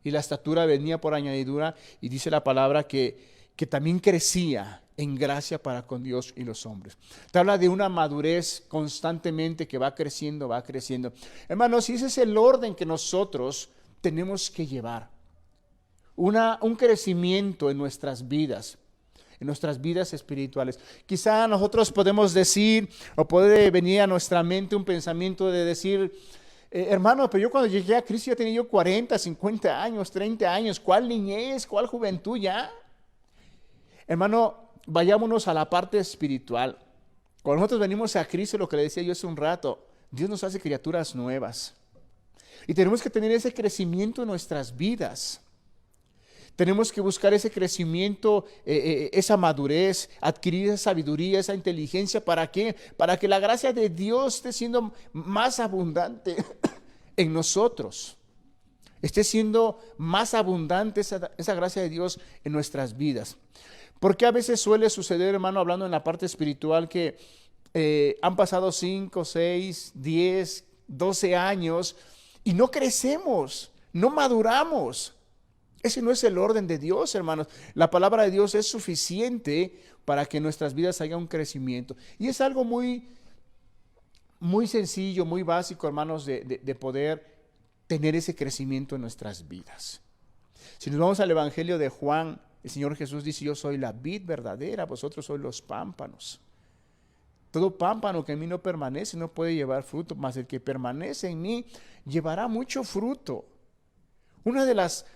Y la estatura venía por añadidura, y dice la palabra que también crecía en gracia para con Dios y los hombres. Te habla de una madurez constantemente que va creciendo, va creciendo. Hermanos, y ese es el orden que nosotros tenemos que llevar. Un crecimiento en nuestras vidas espirituales. Quizá nosotros podemos decir, o puede venir a nuestra mente un pensamiento de decir, hermano, pero yo cuando llegué a Cristo ya tenía yo 40, 50 años, 30 años. ¿Cuál niñez, cuál juventud ya? Hermano, vayámonos a la parte espiritual. Cuando nosotros venimos a Cristo, lo que le decía yo hace un rato, Dios nos hace criaturas nuevas. Y tenemos que tener ese crecimiento en nuestras vidas. Tenemos que buscar ese crecimiento, esa madurez, adquirir esa sabiduría, esa inteligencia. ¿Para qué? Para que la gracia de Dios esté siendo más abundante en nosotros. Esté siendo más abundante esa gracia de Dios en nuestras vidas. Porque a veces suele suceder, hermano, hablando en la parte espiritual, que han pasado 5, 6, 10, 12 años y no crecemos, no maduramos. Ese no es el orden de Dios, hermanos. La palabra de Dios es suficiente para que en nuestras vidas haya un crecimiento. Y es algo muy, muy sencillo, muy básico, hermanos, de poder tener ese crecimiento en nuestras vidas. Si nos vamos al Evangelio de Juan, el Señor Jesús dice, yo soy la vid verdadera, vosotros sois los pámpanos. Todo pámpano que en mí no permanece no puede llevar fruto, mas el que permanece en mí llevará mucho fruto. Una de las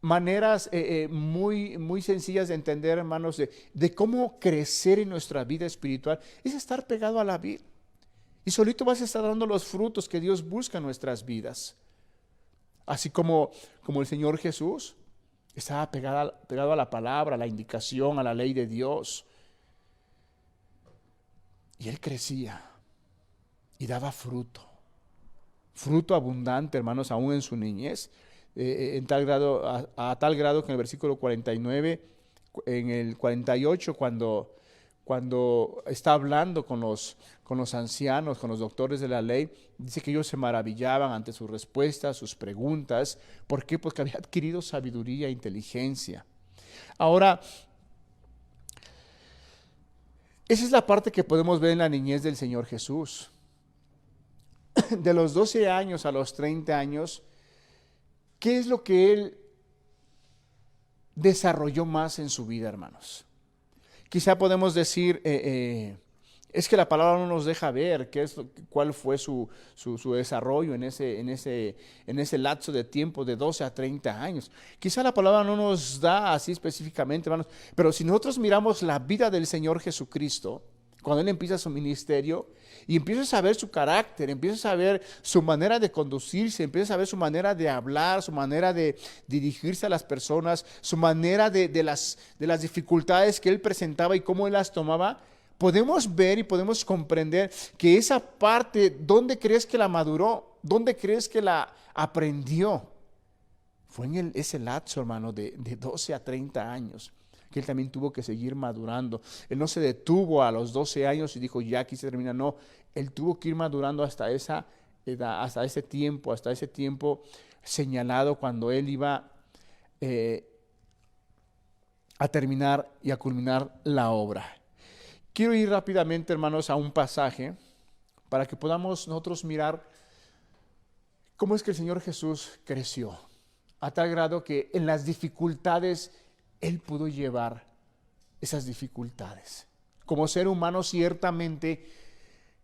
maneras muy, muy sencillas de entender, hermanos, de cómo crecer en nuestra vida espiritual es estar pegado a la vid. Y solito vas a estar dando los frutos que Dios busca en nuestras vidas. Así como el Señor Jesús estaba pegado a la palabra, a la indicación, a la ley de Dios. Y él crecía y daba fruto. Fruto abundante, hermanos, aún en su niñez. A tal grado que en el versículo 49, en el 48, cuando está hablando con los ancianos, con los doctores de la ley, dice que ellos se maravillaban ante sus respuestas, sus preguntas. ¿Por qué? Porque había adquirido sabiduría e inteligencia. Ahora, esa es la parte que podemos ver en la niñez del Señor Jesús. De los 12 años a los 30 años, ¿qué es lo que Él desarrolló más en su vida, hermanos? Quizá podemos decir, Es que la palabra no nos deja ver cuál fue su desarrollo en ese lapso de tiempo de 12 a 30 años. Quizá la palabra no nos da así específicamente, hermanos, pero si nosotros miramos la vida del Señor Jesucristo, cuando Él empieza su ministerio y empiezas a ver su carácter, empiezas a ver su manera de conducirse, empiezas a ver su manera de hablar, su manera de dirigirse a las personas, su manera de las dificultades que Él presentaba y cómo Él las tomaba, podemos ver y podemos comprender que esa parte, ¿dónde crees que la maduró? ¿Dónde crees que la aprendió? Fue en ese lapso, hermano, de 12 a 30 años, que él también tuvo que seguir madurando. Él no se detuvo a los 12 años y dijo, ya aquí se termina. No, él tuvo que ir madurando hasta esa edad, hasta ese tiempo señalado cuando él iba a terminar y a culminar la obra. Quiero ir rápidamente, hermanos, a un pasaje para que podamos nosotros mirar cómo es que el Señor Jesús creció, a tal grado que en las dificultades Él pudo llevar esas dificultades. Como ser humano ciertamente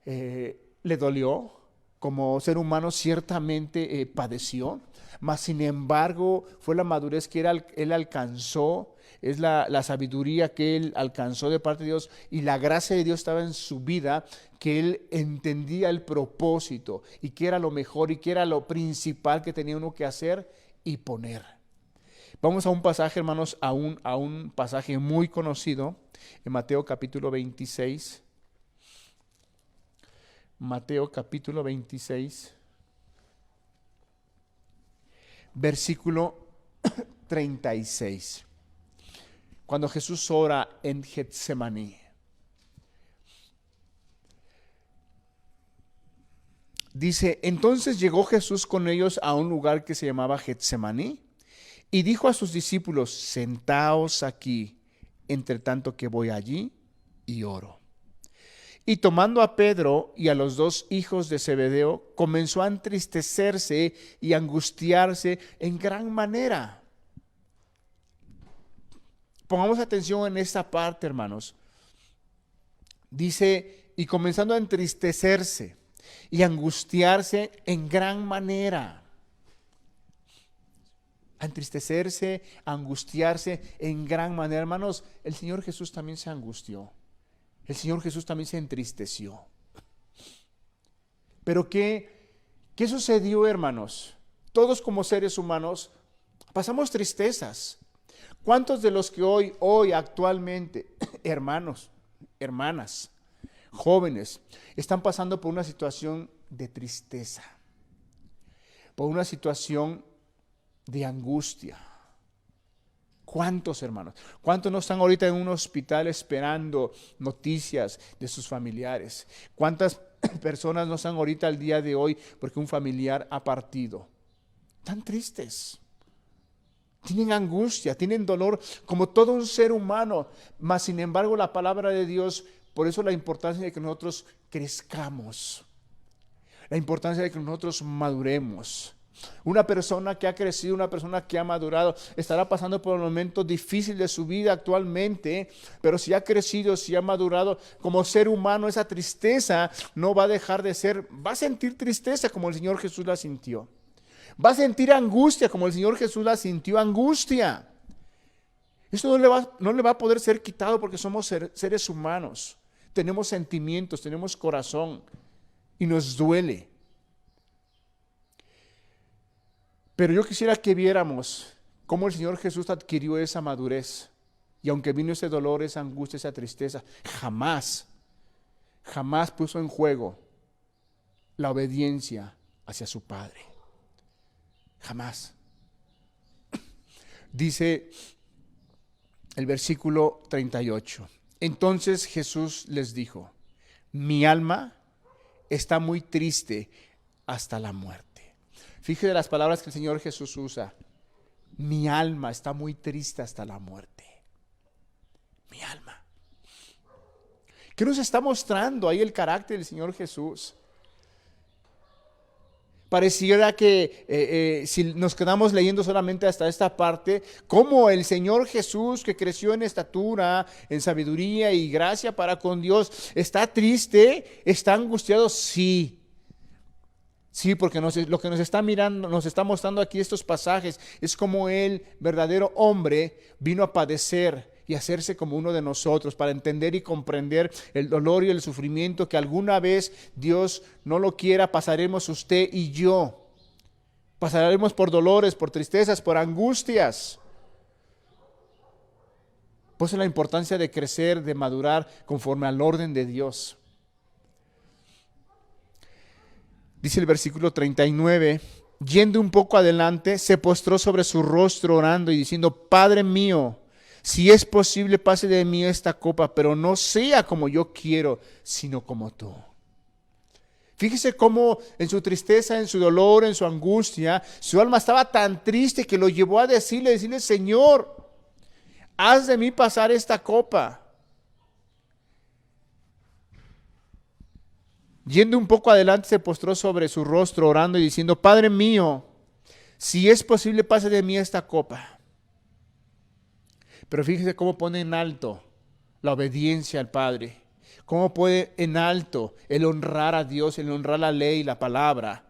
le dolió, como ser humano ciertamente padeció, mas sin embargo fue la madurez que él alcanzó, es la sabiduría que él alcanzó de parte de Dios y la gracia de Dios estaba en su vida, que él entendía el propósito y que era lo mejor y que era lo principal que tenía uno que hacer y poner. Vamos a un pasaje, hermanos, a un pasaje muy conocido en Mateo capítulo 26. Mateo capítulo 26, versículo 36. Cuando Jesús ora en Getsemaní. Dice, entonces llegó Jesús con ellos a un lugar que se llamaba Getsemaní y dijo a sus discípulos, sentaos aquí, entre tanto que voy allí y oro. Y tomando a Pedro y a los dos hijos de Zebedeo, comenzó a entristecerse y angustiarse en gran manera. Pongamos atención en esta parte, hermanos. Dice, y comenzando a entristecerse y angustiarse en gran manera. A entristecerse, a angustiarse en gran manera. Hermanos, el Señor Jesús también se angustió. El Señor Jesús también se entristeció. Pero ¿qué sucedió, hermanos? Todos como seres humanos pasamos tristezas. ¿Cuántos de los que hoy actualmente, hermanos, hermanas, jóvenes, están pasando por una situación de tristeza? Por una situación de angustia. ¿Cuántos, hermanos? ¿Cuántos no están ahorita en un hospital esperando noticias de sus familiares? ¿Cuántas personas no están ahorita al día de hoy porque un familiar ha partido? Están tristes. Tienen angustia, tienen dolor como todo un ser humano. Mas sin embargo la palabra de Dios, por eso la importancia de que nosotros crezcamos. La importancia de que nosotros maduremos. Una persona que ha crecido, una persona que ha madurado, estará pasando por un momento difícil de su vida actualmente, pero si ha crecido, si ha madurado como ser humano, esa tristeza no va a dejar de ser, va a sentir tristeza como el Señor Jesús la sintió. Va a sentir angustia como el Señor Jesús la sintió, angustia. Esto no le va a poder ser quitado porque somos seres humanos, tenemos sentimientos, tenemos corazón y nos duele. Pero yo quisiera que viéramos cómo el Señor Jesús adquirió esa madurez. Y aunque vino ese dolor, esa angustia, esa tristeza, jamás puso en juego la obediencia hacia su Padre. Jamás. Dice el versículo 38. Entonces Jesús les dijo, mi alma está muy triste hasta la muerte. Fíjese las palabras que el Señor Jesús usa. Mi alma está muy triste hasta la muerte. Mi alma. ¿Qué nos está mostrando ahí el carácter del Señor Jesús? Pareciera que si nos quedamos leyendo solamente hasta esta parte, como el Señor Jesús, que creció en estatura, en sabiduría y gracia para con Dios, está triste, está angustiado, sí. Sí, porque lo que nos está mirando, nos está mostrando aquí estos pasajes, es como el verdadero hombre vino a padecer y hacerse como uno de nosotros para entender y comprender el dolor y el sufrimiento que alguna vez Dios no lo quiera, pasaremos usted y yo. Pasaremos por dolores, por tristezas, por angustias. Pues es la importancia de crecer, de madurar conforme al orden de Dios. Dice el versículo 39, yendo un poco adelante, se postró sobre su rostro orando y diciendo, Padre mío, si es posible, pase de mí esta copa, pero no sea como yo quiero, sino como tú. Fíjese cómo en su tristeza, en su dolor, en su angustia, su alma estaba tan triste que lo llevó a decirle, Señor, haz de mí pasar esta copa. Yendo un poco adelante, se postró sobre su rostro orando y diciendo, Padre mío, si es posible, pase de mí esta copa. Pero fíjese cómo pone en alto la obediencia al Padre. Cómo pone en alto el honrar a Dios, el honrar la ley, la palabra.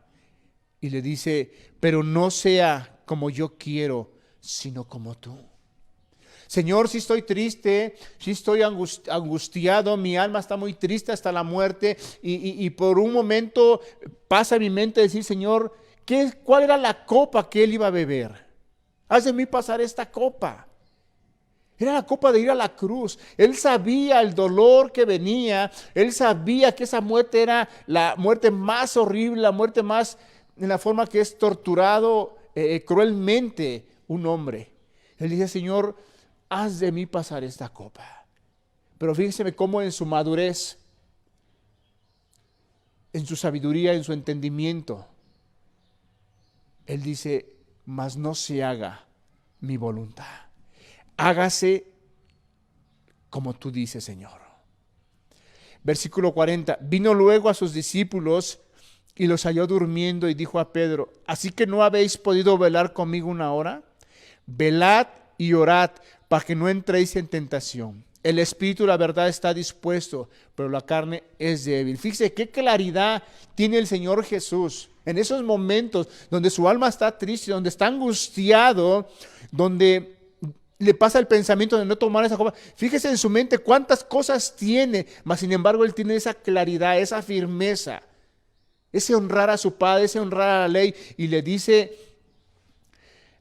Y le dice, pero no sea como yo quiero, sino como tú. Señor, si estoy triste, si estoy angustiado, mi alma está muy triste hasta la muerte. Y por un momento pasa en mi mente decir, Señor, ¿cuál era la copa que él iba a beber? Haz de mí pasar esta copa. Era la copa de ir a la cruz. Él sabía el dolor que venía. Él sabía que esa muerte era la muerte más horrible, la muerte más en la forma que es torturado cruelmente un hombre. Él dice, Señor, haz de mí pasar esta copa. Pero fíjese cómo en su madurez, en su sabiduría, en su entendimiento, Él dice, mas no se haga mi voluntad. Hágase como tú dices, Señor. Versículo 40. Vino luego a sus discípulos y los halló durmiendo y dijo a Pedro, ¿así que no habéis podido velar conmigo una hora? Velad y orad para que no entréis en tentación. El espíritu, la verdad, está dispuesto, pero la carne es débil. Fíjese qué claridad tiene el Señor Jesús en esos momentos donde su alma está triste, donde está angustiado, donde le pasa el pensamiento de no tomar esa copa. Fíjese en su mente cuántas cosas tiene, mas sin embargo él tiene esa claridad, esa firmeza, ese honrar a su Padre, ese honrar a la ley, y le dice,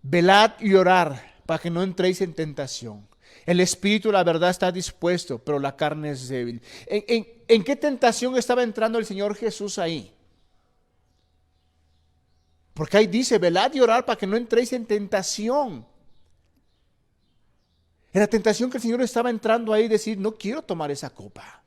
velad y orar para que no entréis en tentación. El espíritu, la verdad, está dispuesto, pero la carne es débil. ¿En qué tentación estaba entrando el Señor Jesús ahí? Porque ahí dice, velad y orar para que no entréis en tentación. En la tentación que el Señor estaba entrando ahí, decir, no quiero tomar esa copa.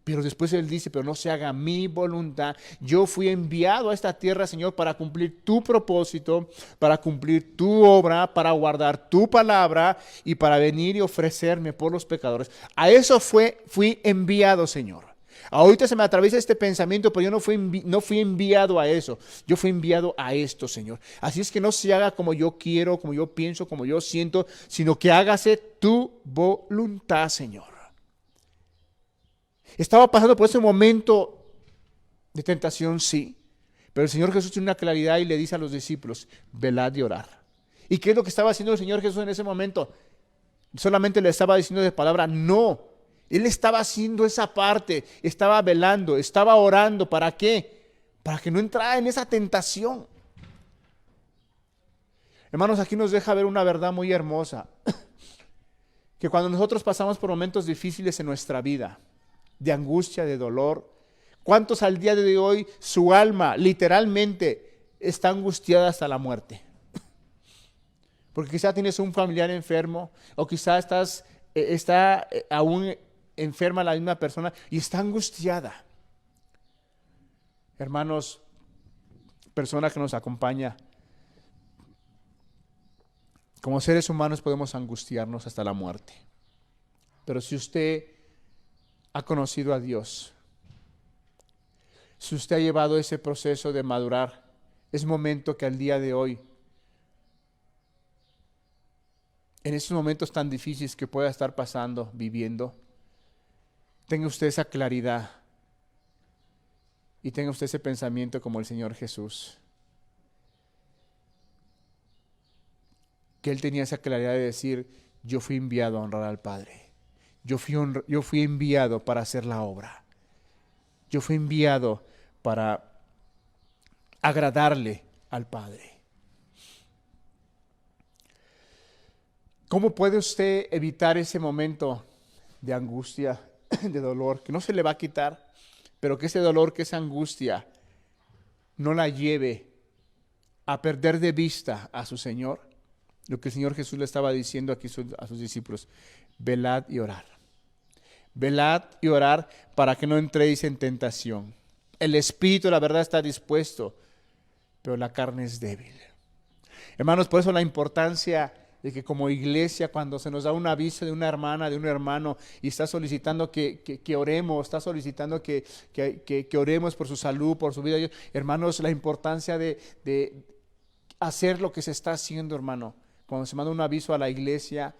Pero después Él dice, pero no se haga mi voluntad. Yo fui enviado a esta tierra, Señor, para cumplir tu propósito, para cumplir tu obra, para guardar tu palabra y para venir y ofrecerme por los pecadores. A eso fui enviado, Señor. Ahorita se me atraviesa este pensamiento, pero yo no fui enviado a eso. Yo fui enviado a esto, Señor. Así es que no se haga como yo quiero, como yo pienso, como yo siento, sino que hágase tu voluntad, Señor. Estaba pasando por ese momento de tentación, sí. Pero el Señor Jesús tiene una claridad y le dice a los discípulos, velad y orar. ¿Y qué es lo que estaba haciendo el Señor Jesús en ese momento? Solamente le estaba diciendo de palabra, no. Él estaba haciendo esa parte, estaba velando, estaba orando. ¿Para qué? Para que no entrara en esa tentación. Hermanos, aquí nos deja ver una verdad muy hermosa. Que cuando nosotros pasamos por momentos difíciles en nuestra vida, de angustia, de dolor, ¿cuántos al día de hoy su alma literalmente está angustiada hasta la muerte? Porque quizá tienes un familiar enfermo o quizá está aún enferma la misma persona y está angustiada. Hermanos, persona que nos acompaña, como seres humanos podemos angustiarnos hasta la muerte. Pero si usted ha conocido a Dios, Si usted ha llevado ese proceso de madurar, es momento que al día de hoy, en estos momentos tan difíciles que pueda estar pasando, viviendo, tenga usted esa claridad y tenga usted ese pensamiento como el Señor Jesús. Que Él tenía esa claridad de decir, yo fui enviado a honrar al Padre. Yo fui enviado para hacer la obra. Yo fui enviado para agradarle al Padre. ¿Cómo puede usted evitar ese momento de angustia, de dolor, que no se le va a quitar, pero que ese dolor, que esa angustia no la lleve a perder de vista a su Señor? Lo que el Señor Jesús le estaba diciendo aquí a sus discípulos: velad y orad. Velad y orad para que no entréis en tentación. El espíritu, la verdad, está dispuesto, pero la carne es débil. Hermanos, por eso la importancia de que como iglesia, cuando se nos da un aviso de una hermana, de un hermano, y está solicitando que oremos, está solicitando que oremos por su salud, por su vida, hermanos, la importancia de hacer lo que se está haciendo, hermano. Cuando se manda un aviso a la iglesia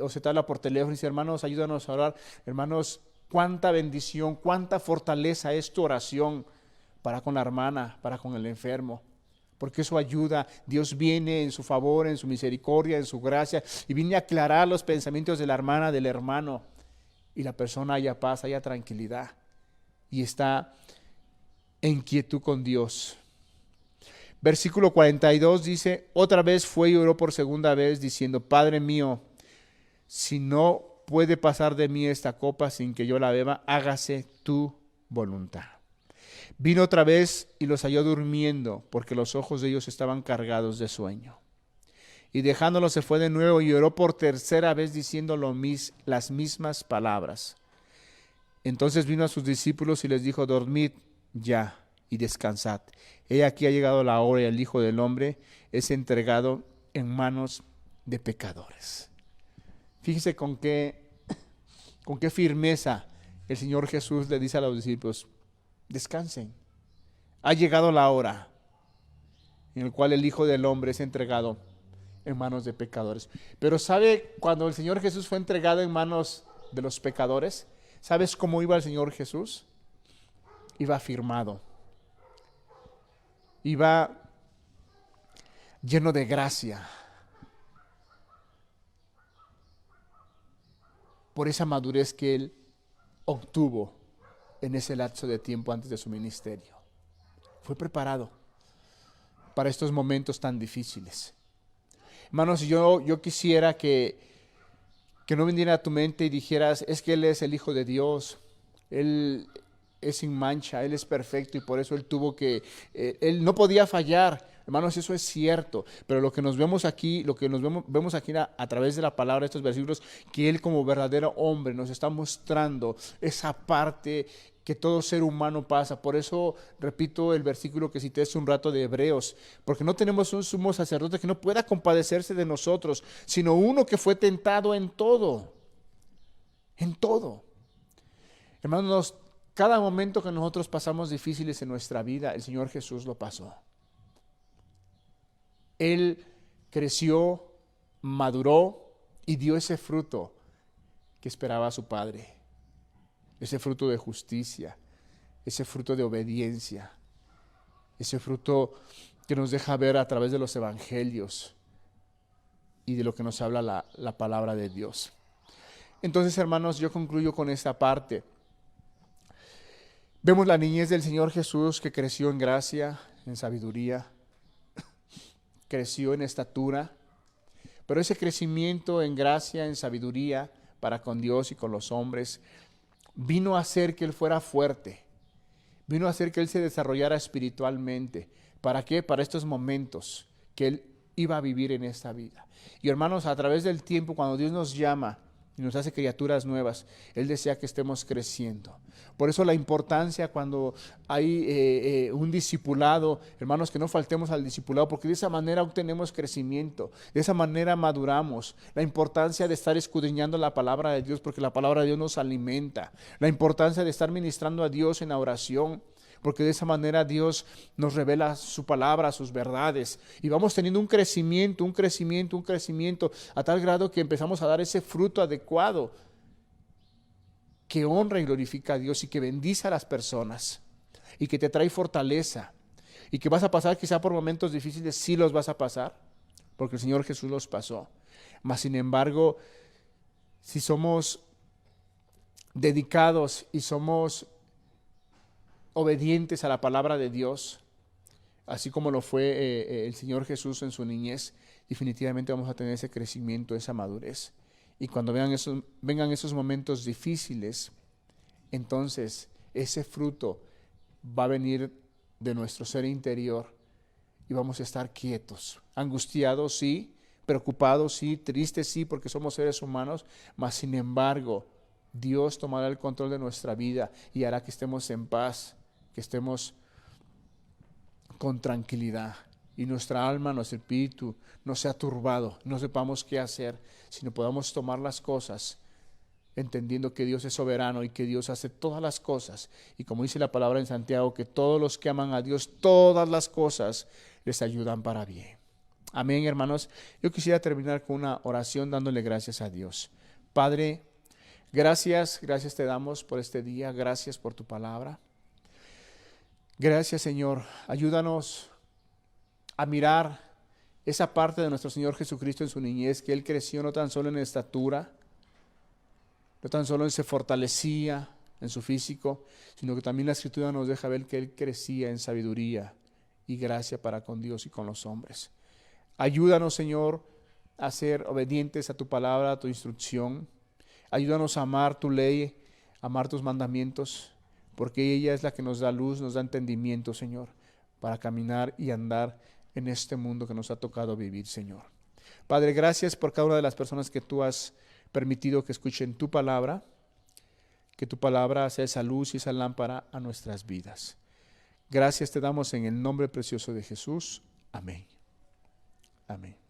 o se te habla por teléfono y dice, hermanos, ayúdanos a orar. Hermanos, cuánta bendición, cuánta fortaleza es tu oración para con la hermana, para con el enfermo. Porque eso ayuda. Dios viene en su favor, en su misericordia, en su gracia, y viene a aclarar los pensamientos de la hermana, del hermano, y la persona haya paz, haya tranquilidad, y está en quietud con Dios. Versículo 42 dice, otra vez fue y oró por segunda vez, diciendo, Padre mío, si no puede pasar de mí esta copa sin que yo la beba, hágase tu voluntad. Vino otra vez y los halló durmiendo, porque los ojos de ellos estaban cargados de sueño. Y dejándolos se fue de nuevo y oró por tercera vez, diciendo las mismas palabras. Entonces vino a sus discípulos y les dijo, dormid ya y descansad. He aquí ha llegado la hora y el Hijo del Hombre es entregado en manos de pecadores. Fíjese con qué firmeza el Señor Jesús le dice a los discípulos, descansen. Ha llegado la hora en la cual el Hijo del Hombre es entregado en manos de pecadores. Pero ¿sabe cuando el Señor Jesús fue entregado en manos de los pecadores? ¿Sabes cómo iba el Señor Jesús? Iba afirmado. Iba lleno de gracia. Por esa madurez que Él obtuvo en ese lapso de tiempo antes de su ministerio. Fue preparado para estos momentos tan difíciles. Hermanos, yo quisiera que no viniera a tu mente y dijeras, es que Él es el Hijo de Dios, Él es sin mancha, Él es perfecto y por eso Él no podía fallar. Hermanos, eso es cierto, pero lo que nos vemos aquí, vemos aquí a través de la palabra de estos versículos, que Él como verdadero hombre nos está mostrando esa parte que todo ser humano pasa. Por eso repito el versículo que cité hace un rato de Hebreos, porque no tenemos un sumo sacerdote que no pueda compadecerse de nosotros, sino uno que fue tentado en todo. En todo. Hermanos, cada momento que nosotros pasamos difíciles en nuestra vida, el Señor Jesús lo pasó. Él creció, maduró y dio ese fruto que esperaba a su Padre. Ese fruto de justicia, ese fruto de obediencia, ese fruto que nos deja ver a través de los evangelios y de lo que nos habla la palabra de Dios. Entonces, hermanos, yo concluyo con esta parte. Vemos la niñez del Señor Jesús, que creció en gracia, en sabiduría, creció en estatura, pero ese crecimiento en gracia, en sabiduría para con Dios y con los hombres, vino a hacer que Él fuera fuerte, vino a hacer que Él se desarrollara espiritualmente. ¿Para qué? Para estos momentos que Él iba a vivir en esta vida. Y hermanos, a través del tiempo, cuando Dios nos llama y nos hace criaturas nuevas, Él desea que estemos creciendo. Por eso la importancia cuando hay un discipulado, hermanos, que no faltemos al discipulado, porque de esa manera obtenemos crecimiento, de esa manera maduramos. La importancia de estar escudriñando la palabra de Dios, porque la palabra de Dios nos alimenta. La importancia de estar ministrando a Dios en la oración, porque de esa manera Dios nos revela su palabra, sus verdades, y vamos teniendo un crecimiento, a tal grado que empezamos a dar ese fruto adecuado que honra y glorifica a Dios y que bendice a las personas y que te trae fortaleza y que vas a pasar quizá por momentos difíciles, sí los vas a pasar, porque el Señor Jesús los pasó. Mas sin embargo, si somos dedicados y somos obedientes a la palabra de Dios, así como lo fue el Señor Jesús en su niñez, definitivamente vamos a tener ese crecimiento, esa madurez. Y cuando vengan esos momentos difíciles, entonces ese fruto va a venir de nuestro ser interior y vamos a estar quietos, angustiados, sí, preocupados, sí, tristes, sí, porque somos seres humanos, mas sin embargo, Dios tomará el control de nuestra vida y hará que estemos en paz, que estemos con tranquilidad y nuestra alma, nuestro espíritu no sea turbado, no sepamos qué hacer, sino podamos tomar las cosas entendiendo que Dios es soberano y que Dios hace todas las cosas. Y como dice la palabra en Santiago, que todos los que aman a Dios, todas las cosas les ayudan para bien. Amén, hermanos. Yo quisiera terminar con una oración dándole gracias a Dios. Padre, gracias te damos por este día, gracias por tu palabra. Gracias, Señor. Ayúdanos a mirar esa parte de nuestro Señor Jesucristo en su niñez, que Él creció no tan solo en estatura, no tan solo se fortalecía en su físico, sino que también la Escritura nos deja ver que Él crecía en sabiduría y gracia para con Dios y con los hombres. Ayúdanos, Señor, a ser obedientes a tu palabra, a tu instrucción. Ayúdanos a amar tu ley, a amar tus mandamientos, porque ella es la que nos da luz, nos da entendimiento, Señor, para caminar y andar en este mundo que nos ha tocado vivir, Señor. Padre, gracias por cada una de las personas que tú has permitido que escuchen tu palabra, que tu palabra sea esa luz y esa lámpara a nuestras vidas. Gracias te damos en el nombre precioso de Jesús. Amén. Amén.